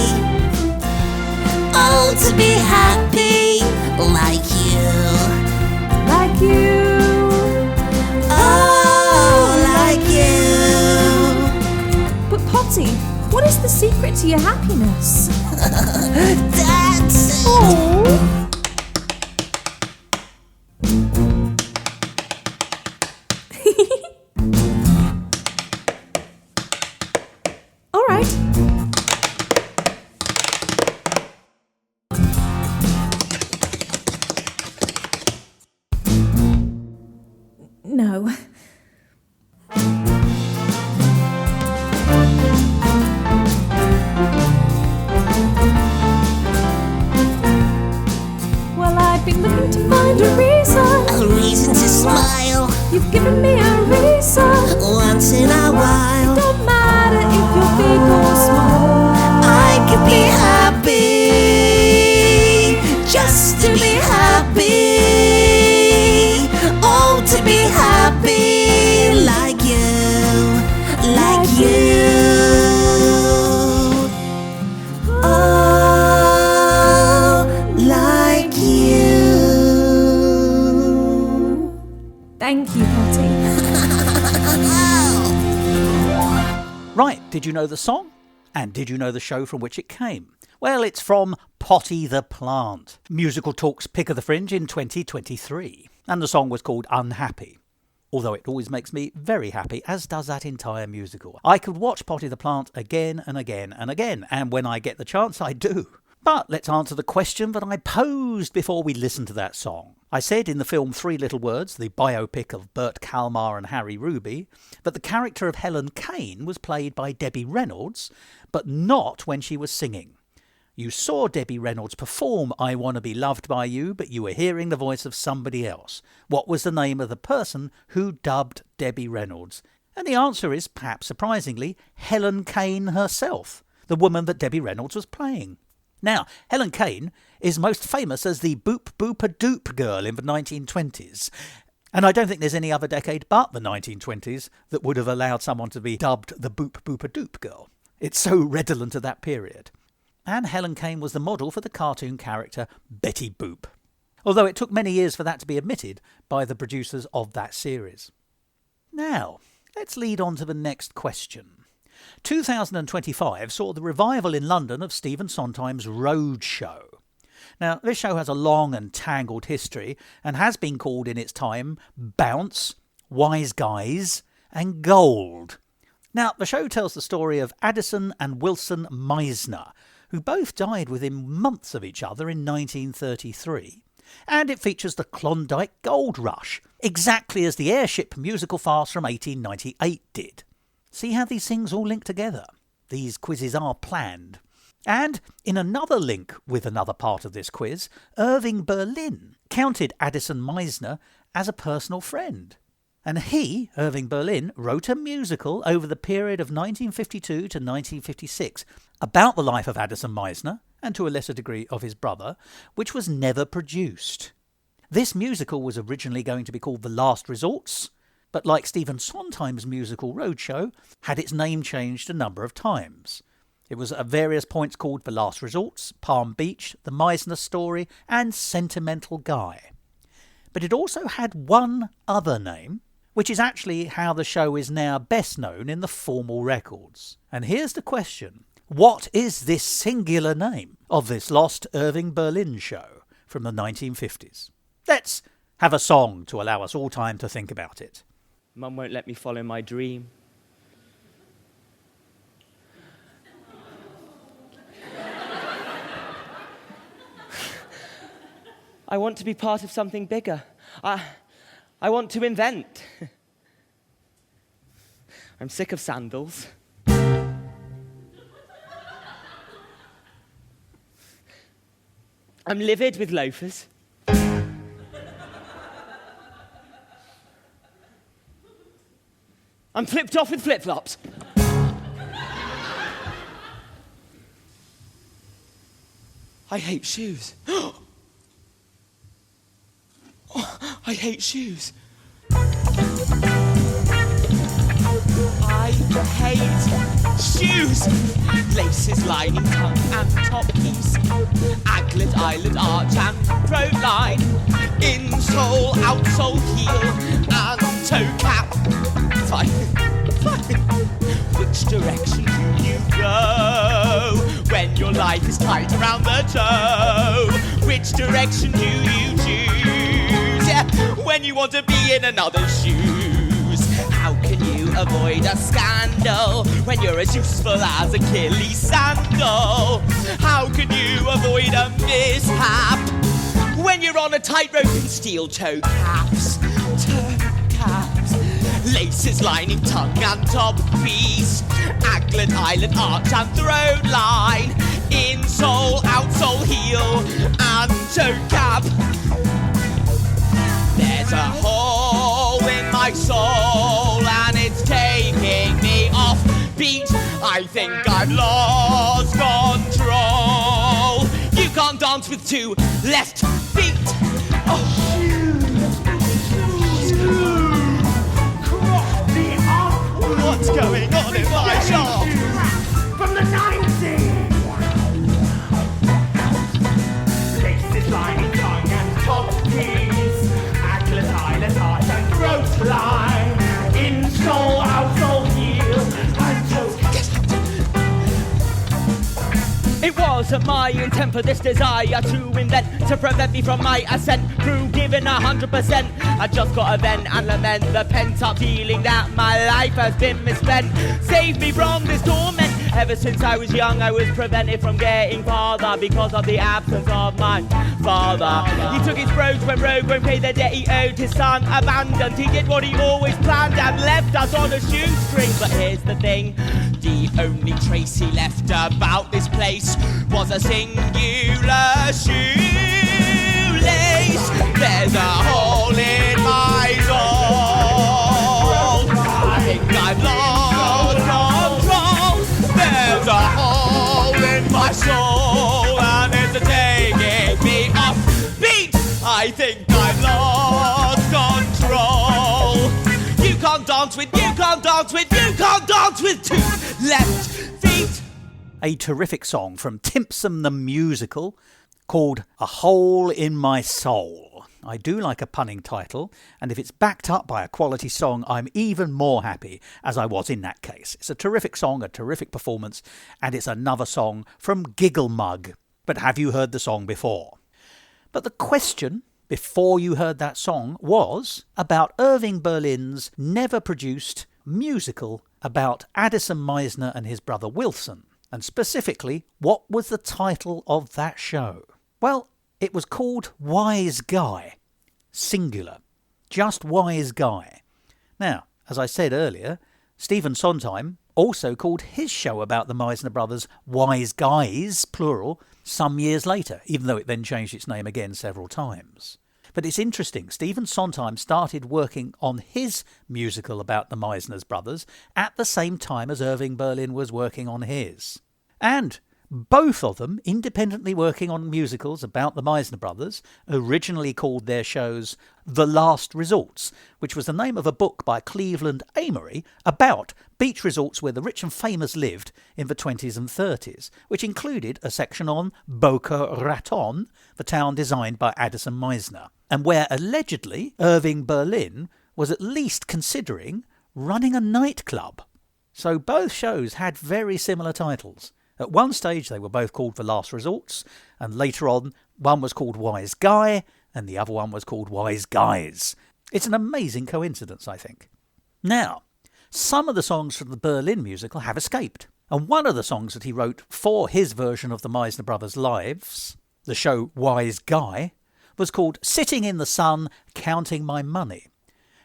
Oh, to be happy like you, like you. Oh, like you. But Potty, what is the secret to your happiness? That's oh. All right. No. Looking to find a reason to smile. You've given me a reason once in a while. It don't matter if you're big or small. I could be happy, just to be happy. Oh, to be happy like you, like you. Thank you, Potty. Right, did you know the song? And did you know the show from which it came? Well, it's from Potty the Plant, Musical Talk's Pick of the Fringe in 2023. And the song was called Unhappy. although it always makes me very happy, as does that entire musical. I could watch Potty the Plant again and again and again, and when I get the chance, I do. But let's answer the question that I posed before we listen to that song. I said in the film Three Little Words, the biopic of Bert Kalmar and Harry Ruby, that the character of Helen Kane was played by Debbie Reynolds, but not when she was singing. You saw Debbie Reynolds perform I Wanna Be Loved By You, but you were hearing the voice of somebody else. What was the name of the person who dubbed Debbie Reynolds? And the answer is, perhaps surprisingly, Helen Kane herself, the woman that Debbie Reynolds was playing. Now, Helen Kane is most famous as the boop-boop-a-doop girl in the 1920s. And I don't think there's any other decade but the 1920s that would have allowed someone to be dubbed the boop-boop-a-doop girl. It's so redolent of that period. And Helen Kane was the model for the cartoon character Betty Boop, although it took many years for that to be admitted by the producers of that series. Now, let's lead on to the next question. 2025 saw the revival in London of Stephen Sondheim's Road Show. Now, this show has a long and tangled history and has been called in its time Bounce, Wise Guys and Gold. Now, the show tells the story of Addison and Wilson Meisner, who both died within months of each other in 1933, and it features the Klondike Gold Rush, exactly as the airship musical farce from 1898 did. See how these things all link together? These quizzes are planned. And in another link with another part of this quiz, Irving Berlin counted Addison Meisner as a personal friend. And he, Irving Berlin, wrote a musical over the period of 1952 to 1956 about the life of Addison Meisner, and to a lesser degree of his brother, which was never produced. This musical was originally going to be called The Last Resorts, but like Stephen Sondheim's musical Roadshow, had its name changed a number of times. It was at various points called The Last Resorts, Palm Beach, The Meisner Story, and Sentimental Guy. But it also had one other name, which is actually how the show is now best known in the formal records. And here's the question. What is this singular name of this lost Irving Berlin show from the 1950s? Let's have a song to allow us all time to think about it. Mum won't let me follow my dream. I want to be part of something bigger. I want to invent. I'm sick of sandals. I'm livid with loafers. I'm flipped off with flip-flops. I hate shoes. I hate shoes. I hate shoes. Laces, lining, tongue and top piece. Aglet, eyelid, arch and throat line. Insole, outsole, heel and toe cap. Fine. Which direction do you go when your life is tight around the toe? Which direction do you choose when you want to be in another's shoes? How can you avoid a scandal when you're as useful as Achilles' sandal? How can you avoid a mishap when you're on a tightrope in steel toe caps? Laces, lining, tongue and top piece. Aglet, eyelid, arch and throat line. Insole, outsole, heel and toe cap. There's a hole in my soul and it's taking me off beat. I think I've lost control. You can't dance with two left feet. Oh. What's going on in my shop? From the 90s! Laces, lining, tongue and top piece. Aglet, eyelid, arch and throat line. Insole, outsole, heel and toe. It was wasn't my intent for this desire to invent, to prevent me from my ascent, through giving 100%. I just gotta vent and lament the pent-up feeling that my life has been misspent. Save me from this torment. Ever since I was young, I was prevented from getting farther because of the absence of my father. He took his brogues when rogue won't pay the debt he owed his son. Abandoned, he did what he always planned and left us on a shoestring. But here's the thing, the only trace he left about this place was a singular shoelace. There's a hole in my soul. I think I've lost control. There's a hole in my soul and it's taking me off beat. I think I've lost control. You can't dance with, you can't dance with, you can't dance with two left feet. A terrific song from Timpson the Musical called A Hole in My Soul. I do like a punning title, and if it's backed up by a quality song, I'm even more happy, as I was in that case. It's a terrific song, a terrific performance, and it's another song from Giggle Mug. But have you heard the song before? But the question, before you heard that song, was about Irving Berlin's never-produced musical about Addison Meisner and his brother Wilson. And specifically, what was the title of that show? Well, it was called Wise Guy. Singular. Just Wise Guy. Now, as I said earlier, Stephen Sondheim also called his show about the Meisner brothers Wise Guys, plural, some years later, even though it then changed its name again several times. But it's interesting, Stephen Sondheim started working on his musical about the Meisner brothers at the same time as Irving Berlin was working on his. And both of them, independently working on musicals about the Meisner brothers, originally called their shows The Last Resorts, which was the name of a book by Cleveland Amory about beach resorts where the rich and famous lived in the 20s and 30s, which included a section on Boca Raton, the town designed by Addison Meisner, and where allegedly Irving Berlin was at least considering running a nightclub. So both shows had very similar titles. At one stage they were both called The Last Resorts, and later on one was called Wise Guy and the other one was called Wise Guys. It's an amazing coincidence, I think. Now, some of the songs from the Berlin musical have escaped, and one of the songs that he wrote for his version of the Meisner Brothers' lives, the show Wise Guy, was called Sitting in the Sun, Counting My Money,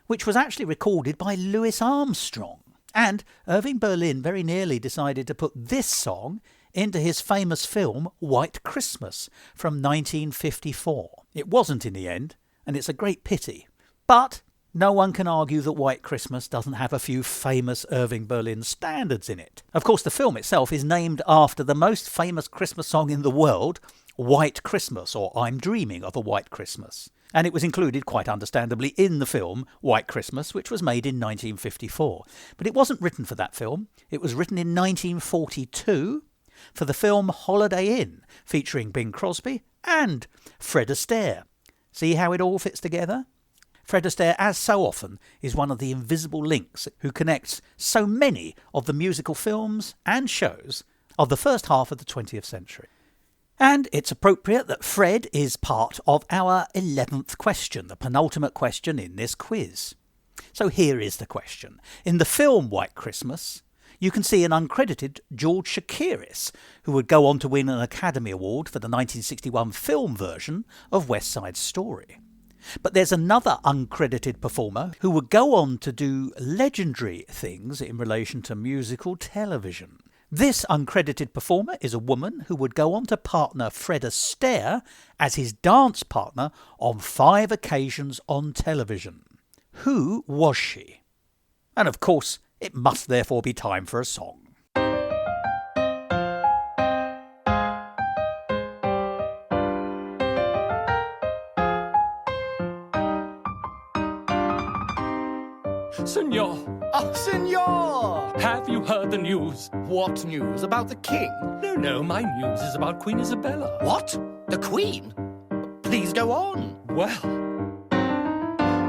which was actually recorded by Louis Armstrong. And Irving Berlin very nearly decided to put this song into his famous film White Christmas from 1954. It wasn't in the end, and it's a great pity. But no one can argue that White Christmas doesn't have a few famous Irving Berlin standards in it. Of course, the film itself is named after the most famous Christmas song in the world, White Christmas, or I'm Dreaming of a White Christmas. And it was included, quite understandably, in the film White Christmas, which was made in 1954. But it wasn't written for that film. It was written in 1942 for the film Holiday Inn, featuring Bing Crosby and Fred Astaire. See how it all fits together? Fred Astaire, as so often, is one of the invisible links who connects so many of the musical films and shows of the first half of the 20th century. And it's appropriate that Fred is part of our 11th question, the penultimate question in this quiz. So here is the question. In the film White Christmas, you can see an uncredited George Chakiris, who would go on to win an Academy Award for the 1961 film version of West Side Story. But there's another uncredited performer who would go on to do legendary things in relation to musical television. This uncredited performer is a woman who would go on to partner Fred Astaire as his dance partner on 5 occasions on television. Who was she? And of course, it must therefore be time for a song. Senor! Ah, senor! Have you heard the news? What news? About the king? No, my news is about Queen Isabella. What? The Queen? Please go on. Well,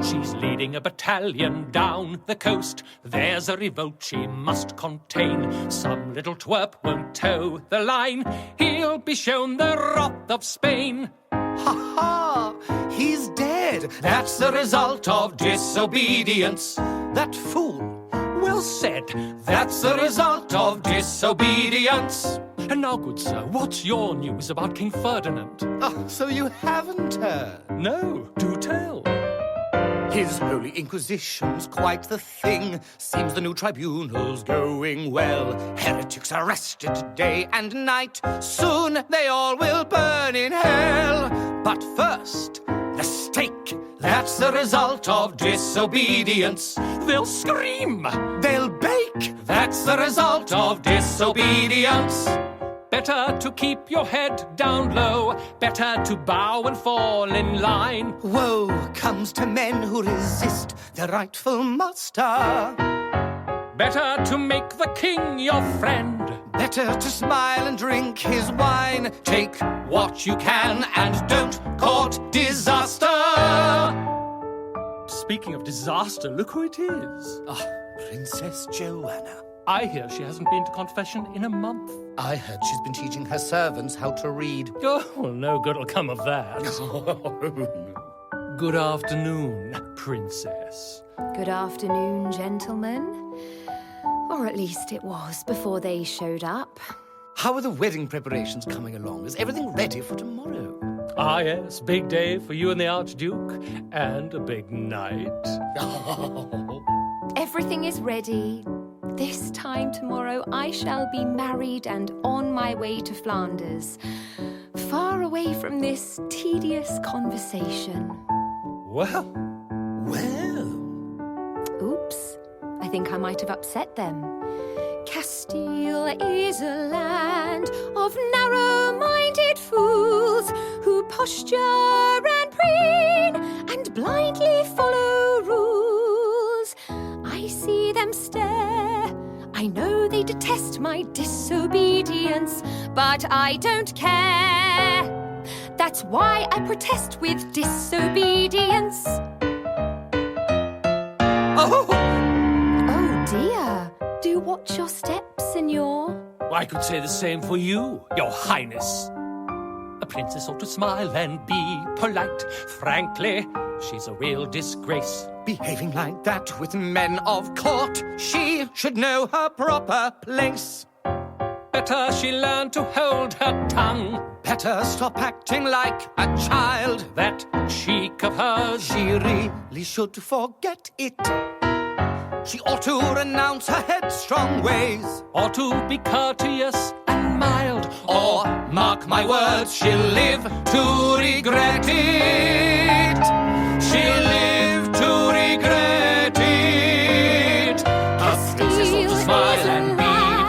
She's leading a battalion down the coast. There's a revolt she must contain. Some little twerp won't toe the line. He'll be shown the wrath of Spain. Ha ha! He's dead. That's the result of disobedience. That fool. Well said. That's the result of disobedience. And now, good sir, what's your news about King Ferdinand? Oh, so you haven't heard? No, do tell. His Holy Inquisition's quite the thing. Seems the new tribunal's going well. Heretics arrested day and night. Soon they all will burn in hell. But first, the stake. That's the result of disobedience. They'll scream. They'll bake. That's the result of disobedience. Better to keep your head down low. Better to bow and fall in line. Woe comes to men who resist their rightful master. Better to make the king your friend. Better to smile and drink his wine. Take what you can and don't court disaster. Speaking of disaster, look who it is. Princess Joanna. I hear she hasn't been to confession in a month. I heard she's been teaching her servants how to read. Oh, well, no good will come of that. Good afternoon, Princess. Good afternoon, gentlemen. Or at least it was before they showed up. How are the wedding preparations coming along? Is everything ready for tomorrow? Ah, yes, big day for you and the Archduke, and a big night. Everything is ready. This time tomorrow I shall be married and on my way to Flanders, far away from this tedious conversation. Well. Oops, I think I might have upset them. Castile is a land of narrow-minded fools who posture and preen and blindly follow rules. I see them stare. I know they detest my disobedience, but I don't care. That's why I protest with disobedience. Oh dear. Do watch your steps, Signor. I could say the same for you, Your Highness. A princess ought to smile and be polite. Frankly, she's a real disgrace. Behaving like that with men of court, she should know her proper place. Better she learn to hold her tongue. Better stop acting like a child. That cheek of hers, she really should forget it. She ought to renounce her headstrong ways. Ought to be courteous and mild. Or, mark my words, she'll live to regret it. She'll live to regret it. A princess ought to smile and be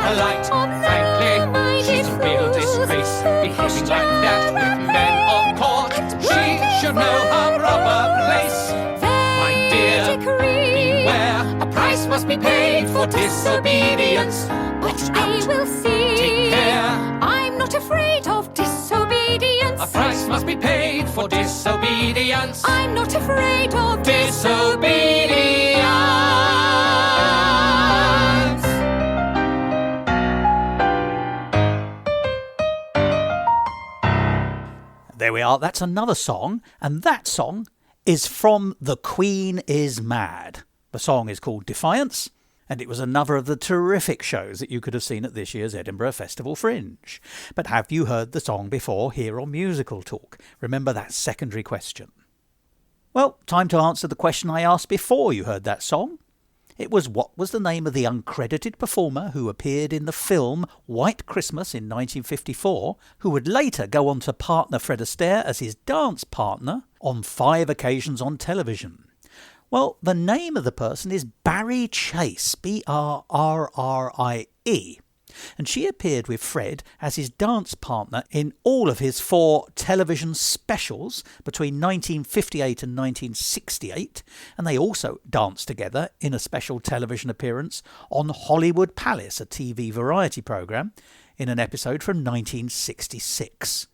polite. Frankly, she's a real disgrace. Behaving like that with men of court. She should know her proper place. My dear, beware. A price must be paid for disobedience. But they will see. Take care. I'm not afraid of disobedience. A price must be paid for disobedience. I'm not afraid of disobedience. There we are, that's another song, and that song is from The Queen is Mad. The song is called Defiance, and it was another of the terrific shows that you could have seen at this year's Edinburgh Festival Fringe. But have you heard the song before here on Musical Talk? Remember that secondary question. Well, time to answer the question I asked before you heard that song. It was, what was the name of the uncredited performer who appeared in the film White Christmas in 1954, who would later go on to partner Fred Astaire as his dance partner on 5 occasions on television? Well, the name of the person is Barry Chase, B-R-R-R-I-E. And she appeared with Fred as his dance partner in all of his 4 television specials between 1958 and 1968, and they also danced together in a special television appearance on Hollywood Palace, a TV variety programme, in an episode from 1966.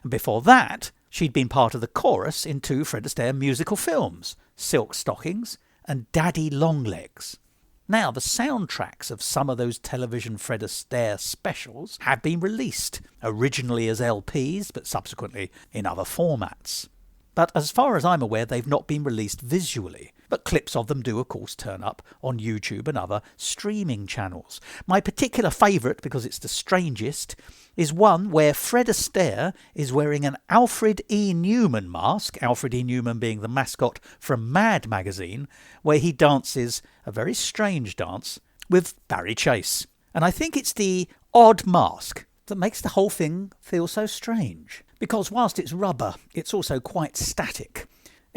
And before that, she'd been part of the chorus in 2 Fred Astaire musical films, Silk Stockings and Daddy Longlegs. Now, the soundtracks of some of those television Fred Astaire specials have been released, originally as LPs, but subsequently in other formats. But as far as I'm aware, they've not been released visually. But clips of them do, of course, turn up on YouTube and other streaming channels. My particular favourite, because it's the strangest, is one where Fred Astaire is wearing an Alfred E. Neuman mask, Alfred E. Neuman being the mascot from Mad magazine, where he dances a very strange dance with Barry Chase. And I think it's the odd mask that makes the whole thing feel so strange. Because whilst it's rubber, it's also quite static.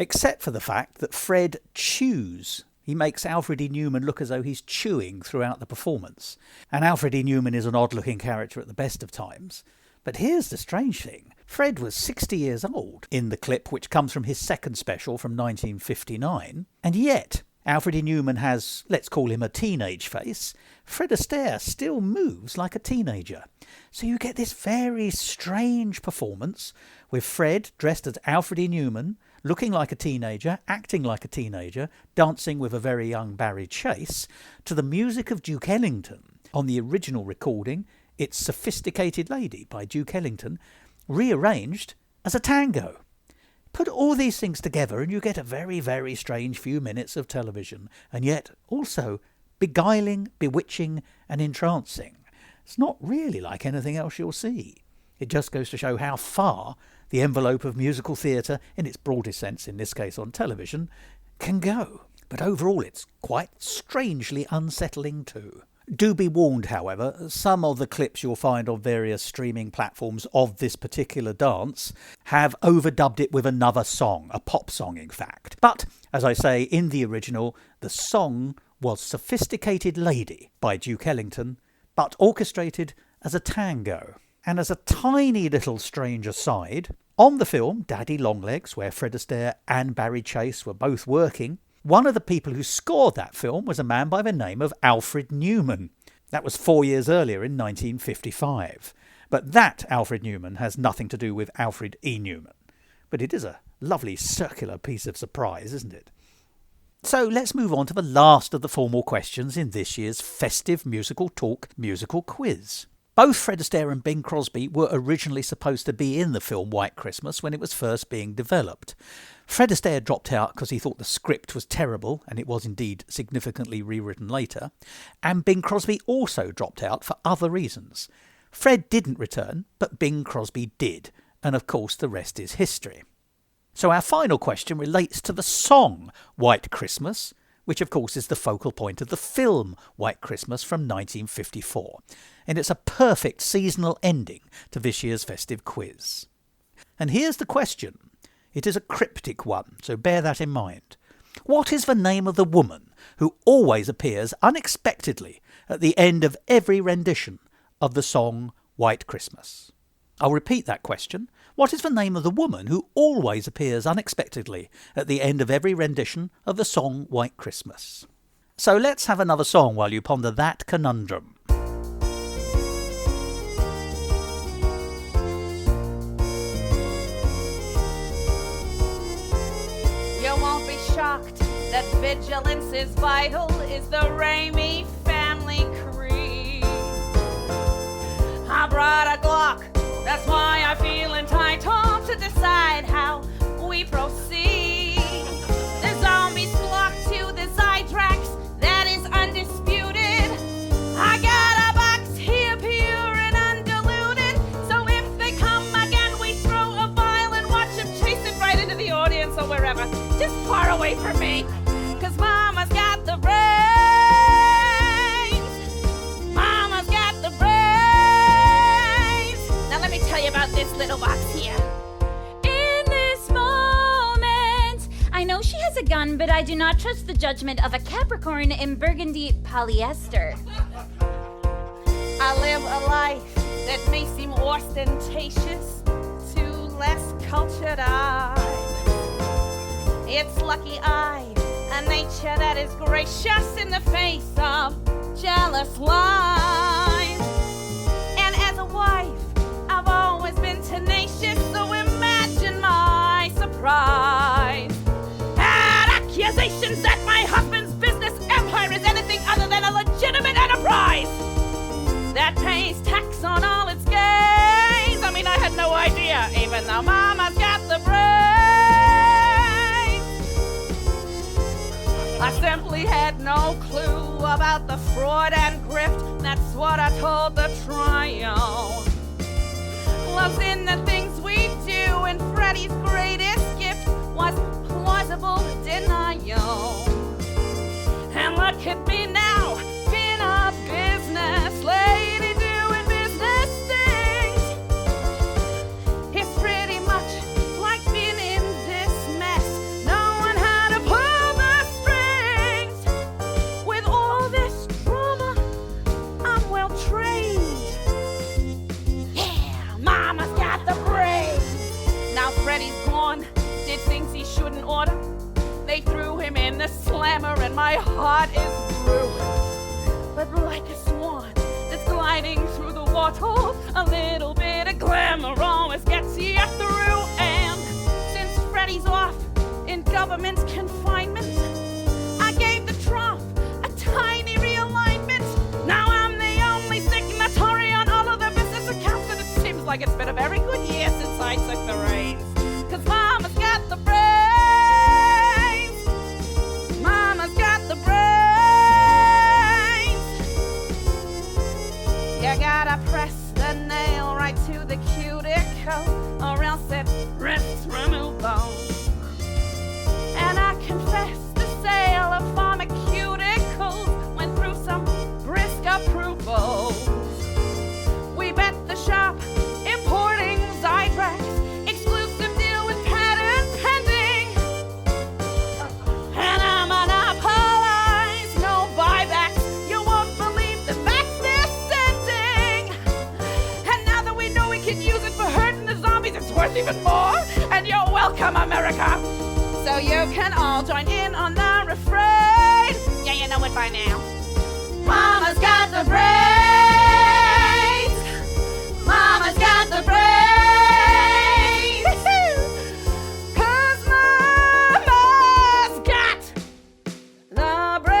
Except for the fact that Fred chews. He makes Alfred E. Neuman look as though he's chewing throughout the performance. And Alfred E. Neuman is an odd-looking character at the best of times. But here's the strange thing. Fred was 60 years old in the clip, which comes from his second special from 1959. And yet, Alfred E. Neuman has, let's call him a teenage face. Fred Astaire still moves like a teenager. So you get this very strange performance with Fred dressed as Alfred E. Neuman, looking like a teenager, acting like a teenager, dancing with a very young Barry Chase, to the music of Duke Ellington. On the original recording, it's Sophisticated Lady by Duke Ellington, rearranged as a tango. Put all these things together and you get a very, very strange few minutes of television, and yet also beguiling, bewitching and entrancing. It's not really like anything else you'll see. It just goes to show how far the envelope of musical theatre, in its broadest sense, in this case on television, can go. But overall it's quite strangely unsettling too. Do be warned, however, some of the clips you'll find on various streaming platforms of this particular dance have overdubbed it with another song, a pop song in fact. But, as I say, in the original, the song was Sophisticated Lady by Duke Ellington, but orchestrated as a tango. And as a tiny little strange aside, on the film Daddy Longlegs, where Fred Astaire and Barry Chase were both working, one of the people who scored that film was a man by the name of Alfred Neuman. That was 4 years earlier in 1955. But that Alfred Neuman has nothing to do with Alfred E. Neuman. But it is a lovely circular piece of surprise, isn't it? So let's move on to the last of the formal questions in this year's festive MusicalTalk musical quiz. Both Fred Astaire and Bing Crosby were originally supposed to be in the film White Christmas when it was first being developed. Fred Astaire dropped out because he thought the script was terrible, and it was indeed significantly rewritten later, and Bing Crosby also dropped out for other reasons. Fred didn't return, but Bing Crosby did, and of course the rest is history. So our final question relates to the song White Christmas, which of course is the focal point of the film White Christmas from 1954. And it's a perfect seasonal ending to this year's festive quiz. And here's the question. It is a cryptic one, so bear that in mind. What is the name of the woman who always appears unexpectedly at the end of every rendition of the song White Christmas? I'll repeat that question. What is the name of the woman who always appears unexpectedly at the end of every rendition of the song White Christmas? So let's have another song while you ponder that conundrum. You won't be shocked that vigilance is vital, is the Ramey family creed. I brought a Glock, that's why I feel entitled to decide how we proceed. The zombies flock to the Zydrax, that is undisputed. I got a box here, pure and undiluted, so if they come again, we throw a vial and watch them chase it right into the audience or wherever, just far away from me, 'cause Mama's got the brains. Mama's got the brains. Now let me tell you about this little box here. In this moment, I know she has a gun, but I do not trust the judgment of a Capricorn in burgundy polyester. I live a life that may seem ostentatious to less cultured eyes. It's lucky-eyed, a nature that is gracious in the face of jealous lies. And as a wife, I've always been tenacious, so imagine my surprise. Had a pays tax on all its gains. I mean, I had no idea, even though Mama's got the brains. I simply had no clue about the fraud and grift. That's what I told the trio. Love's in the things we do, and Freddie's greatest gift was plausible denial. And look at me now, been a business lady doing business things. It's pretty much like being in this mess, knowing how to pull the strings. With all this drama, I'm well trained. Yeah, Mama's got the brains. Now Freddie's gone, did things he shouldn't order. They threw him in the slammer and my heart is ruined. But like a swan that's gliding through the water, a little bit of glamour always gets you through. And since Freddie's off in government confinement, I gave the trough a tiny realignment. Now I'm the only signatory on all of the business accounts, and it seems like it's been a very good year since I took the reins. 'Cause Mama's got the brains. Mama's got the brains. You gotta press the nail right to the cuticle, or else it risks removal. And I confess the sale of pharmaceuticals went through some brisk approvals. We bet the shop importing Zydrax, exclusive deal with patent pending. And I monopolize no buybacks. You won't believe the facts they're sending. And now that we know we can use it for hurting the zombies, it's worth even more. And you're welcome, America. So you can all join in on the refrain. Yeah, you know it by now. Mama's got the brains. Mama's got the brains. 'Cause Mama's got the brains.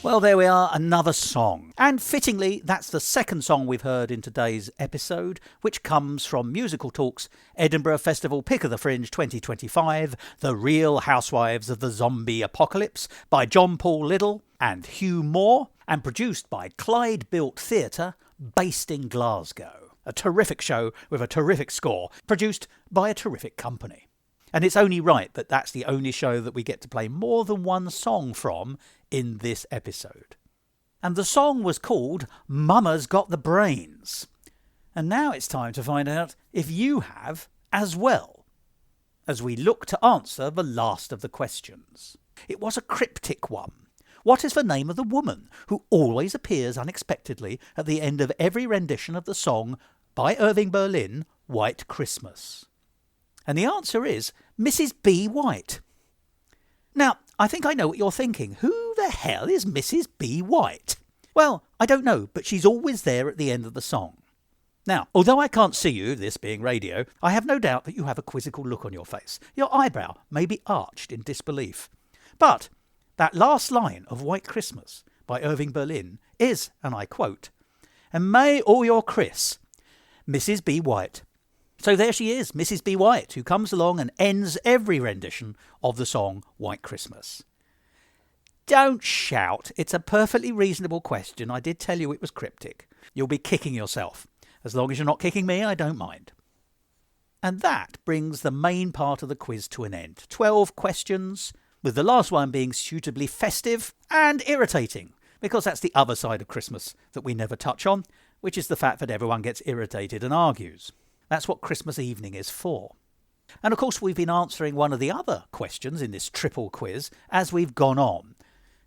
Well, there we are, another song. And fittingly, that's the second song we've heard in today's episode, which comes from MusicalTalk's Edinburgh Festival Pick of the Fringe 2025, The Real Housewives of the Zombie Apocalypse, by John Paul Liddell and Hugh Moore, and produced by Clyde Built Theatre, based in Glasgow. A terrific show with a terrific score, produced by a terrific company. And it's only right that that's the only show that we get to play more than one song from in this episode. And the song was called Mama's Got the Brains. And now it's time to find out if you have as well, as we look to answer the last of the questions. It was a cryptic one. What is the name of the woman who always appears unexpectedly at the end of every rendition of the song by Irving Berlin, White Christmas? And the answer is Mrs. B. White. Now, I think I know what you're thinking. Who the hell is Mrs. B. White? Well, I don't know, but she's always there at the end of the song. Now, although I can't see you, this being radio, I have no doubt that you have a quizzical look on your face. Your eyebrow may be arched in disbelief. But that last line of White Christmas by Irving Berlin is, and I quote, "And may all your Chris, Mrs. B. White." So there she is, Mrs. B. White, who comes along and ends every rendition of the song White Christmas. Don't shout. It's a perfectly reasonable question. I did tell you it was cryptic. You'll be kicking yourself. As long as you're not kicking me, I don't mind. And that brings the main part of the quiz to an end. 12 questions, with the last one being suitably festive and irritating, because that's the other side of Christmas that we never touch on, which is the fact that everyone gets irritated and argues. That's what Christmas evening is for. And of course we've been answering one of the other questions in this triple quiz as we've gone on.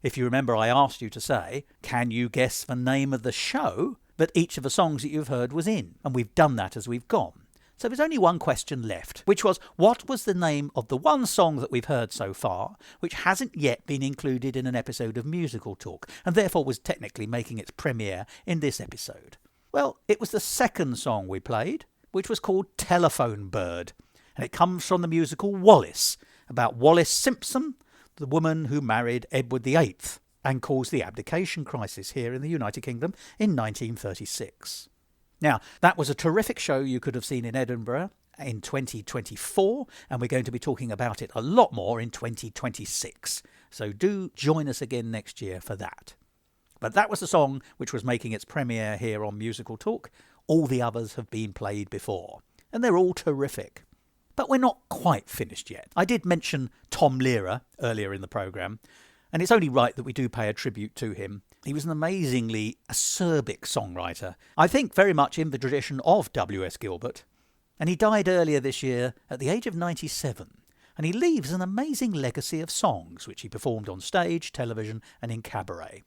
If you remember, I asked you to say, can you guess the name of the show that each of the songs that you've heard was in? And we've done that as we've gone. So there's only one question left, which was, what was the name of the one song that we've heard so far, which hasn't yet been included in an episode of MusicalTalk, and therefore was technically making its premiere in this episode? Well, it was the second song we played, which was called Telephone Bird, and it comes from the musical Wallace, about Wallis Simpson, the woman who married Edward VIII. and caused the abdication crisis here in the United Kingdom in 1936. Now, that was a terrific show you could have seen in Edinburgh in 2024, and we're going to be talking about it a lot more in 2026. So do join us again next year for that. But that was the song which was making its premiere here on Musical Talk. All the others have been played before, and they're all terrific. But we're not quite finished yet. I did mention Tom Lehrer earlier in the programme, and it's only right that we do pay a tribute to him. He was an amazingly acerbic songwriter, I think very much in the tradition of W.S. Gilbert, and he died earlier this year at the age of 97, and he leaves an amazing legacy of songs which he performed on stage, television and in cabaret.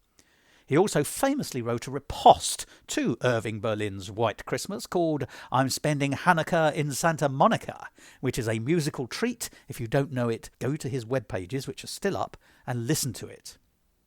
He also famously wrote a riposte to Irving Berlin's White Christmas called I'm Spending Hanukkah in Santa Monica, which is a musical treat. If you don't know it, go to his web pages, which are still up, and listen to it.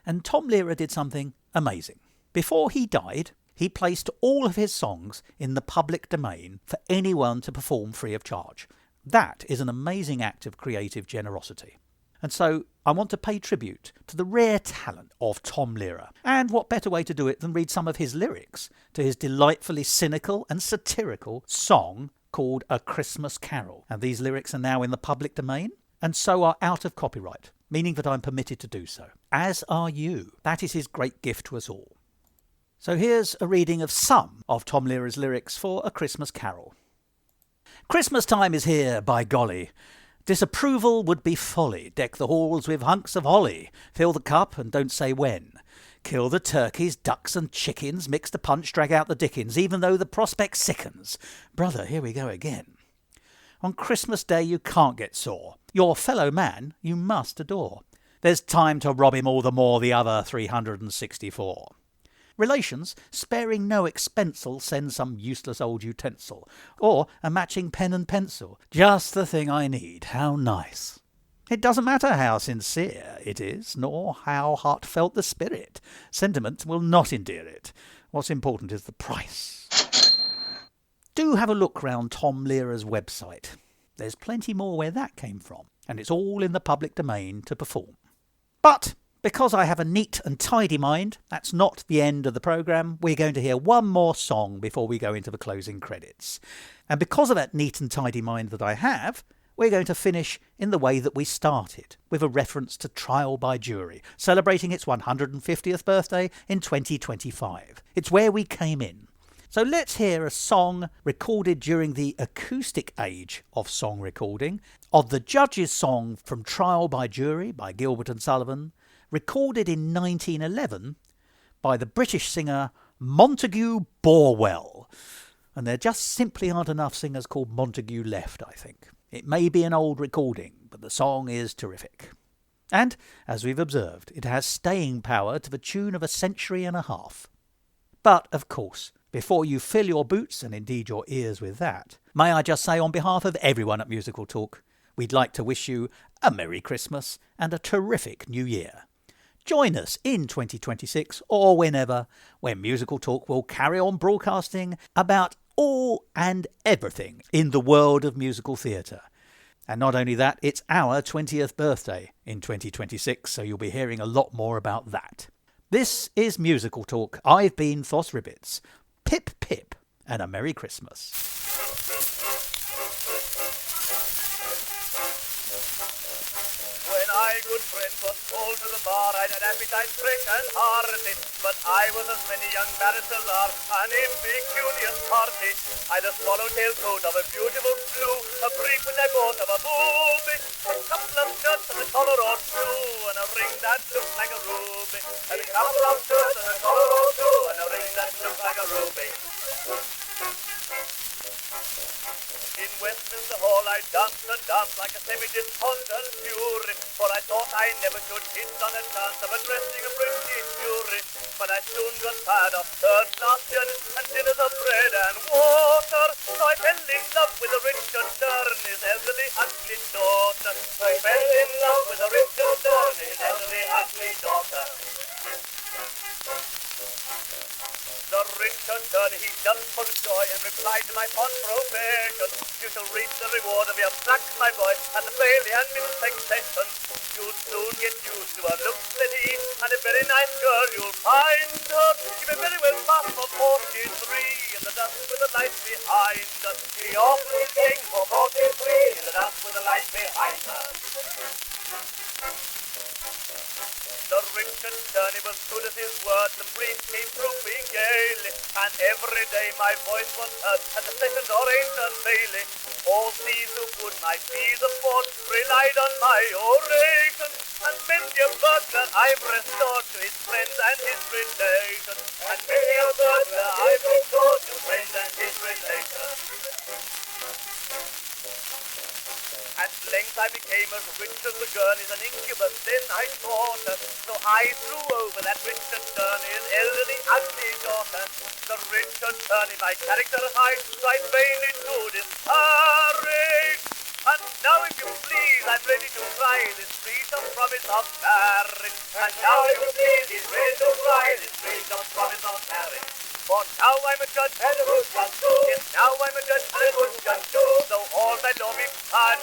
And Tom Lehrer did something amazing. Before he died, he placed all of his songs in the public domain for anyone to perform free of charge. That is an amazing act of creative generosity. And so I want to pay tribute to the rare talent of Tom Lehrer. And what better way to do it than read some of his lyrics to his delightfully cynical and satirical song called A Christmas Carol. And these lyrics are now in the public domain, and so are out of copyright, meaning that I'm permitted to do so. As are you. That is his great gift to us all. So here's a reading of some of Tom Lehrer's lyrics for A Christmas Carol. Christmas time is here, by golly. Disapproval would be folly. Deck the halls with hunks of holly. Fill the cup and don't say when. Kill the turkeys, ducks and chickens. Mix the punch, drag out the dickens, even though the prospect sickens. Brother, here we go again. On Christmas Day you can't get sore. Your fellow man you must adore. There's time to rob him all the more the other 364. Relations, sparing no expens'll send some useless old utensil, or a matching pen and pencil. Just the thing I need. How nice. It doesn't matter how sincere it is, nor how heartfelt the spirit. Sentiment will not endear it. What's important is the price. Do have a look round Tom Lehrer's website. There's plenty more where that came from, and it's all in the public domain to perform. But because I have a neat and tidy mind, that's not the end of the programme. We're going to hear one more song before we go into the closing credits. And because of that neat and tidy mind that I have, we're going to finish in the way that we started, with a reference to Trial by Jury, celebrating its 150th birthday in 2025. It's where we came in. So let's hear a song recorded during the acoustic age of song recording, of the Judge's song from Trial by Jury by Gilbert and Sullivan, recorded in 1911 by the British singer Montague Borwell. And there just simply aren't enough singers called Montague left, I think. It may be an old recording, but the song is terrific. And, as we've observed, it has staying power to the tune of a century and a half. But, of course, before you fill your boots, and indeed your ears with that, may I just say on behalf of everyone at Musical Talk, we'd like to wish you a Merry Christmas and a terrific New Year. Join us in 2026 or whenever, when Musical Talk will carry on broadcasting about all and everything in the world of musical theatre. And not only that, it's our 20th birthday in 2026, so you'll be hearing a lot more about that. This is Musical Talk. I've been Thos Ribbits. Pip pip and a Merry Christmas. Good friend was called to the bar. I'd an appetite fresh and hearty, but I was as many young barristers are, an impecunious party. I'd a swallowtail coat of a beautiful blue, a brief which I bought of a booby, a couple of shirts and a collar or two, and a ring that looked like a ruby, and a couple of shirts and a collar or two, and a ring that looked like a ruby. In Westminster Hall I danced a dance like a semi-despondent fury, for I thought I never should hit on a chance of addressing a British jury. But I soon got tired of third-class journeys and dinners of bread and water, so I fell in love with a Richard Dern, his elderly ugly daughter. I fell in love with a Richard Dern, his elderly ugly daughter. The Richard Dern, he jumped for joy and replied to my fond profession. You shall reap the reward of your tracks, my boy, at the Bailey and Middlesex session. you'll soon get used to her looks, said he, and a very nice girl you'll find her. She may very well pass for 43 in the dust with the light behind her. She often takes for 43 in the dust with the light behind her. The rich attorney was good at his word, the priest came trooping gaily, and every day my voice was heard at the second or ancient bailey. All thieves who could my fees afford relied on my oration, and many a burglar I've restored to his friends and his relations, and many a burglar I've restored to friends and his relations. At length I became as rich as the girl is an incubus, then I thought, so I threw over that rich attorney's elderly, ugly daughter. The rich attorney my character hides, tried vainly to discourage. And now if you please, I'm ready to try this breach of promise of marriage. And now if you please, he's ready to try this breach of promise of marriage. For now I'm a judge and a good judge too. Yes, now I'm a judge and a good judge too. Though all my law be hard,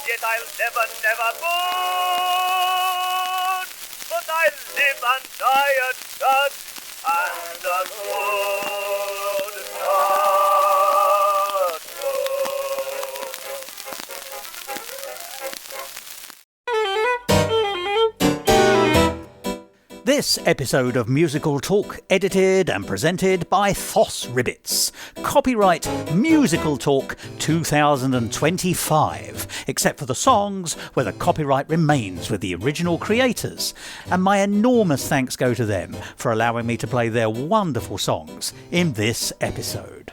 yet I'll never, never mourn. But I live and die a judge and a good judge. This episode of Musical Talk edited and presented by Thos Ribbits. Copyright Musical Talk 2025, except for the songs where the copyright remains with the original creators. And my enormous thanks go to them for allowing me to play their wonderful songs in this episode.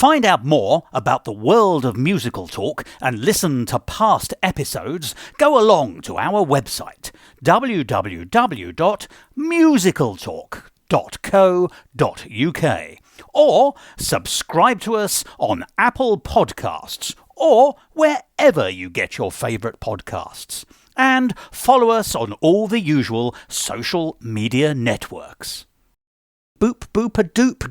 Find out more about the world of Musical Talk and listen to past episodes, go along to our website www.musicaltalk.co.uk or subscribe to us on Apple Podcasts or wherever you get your favourite podcasts. And follow us on all the usual social media networks. Boop boop a doop.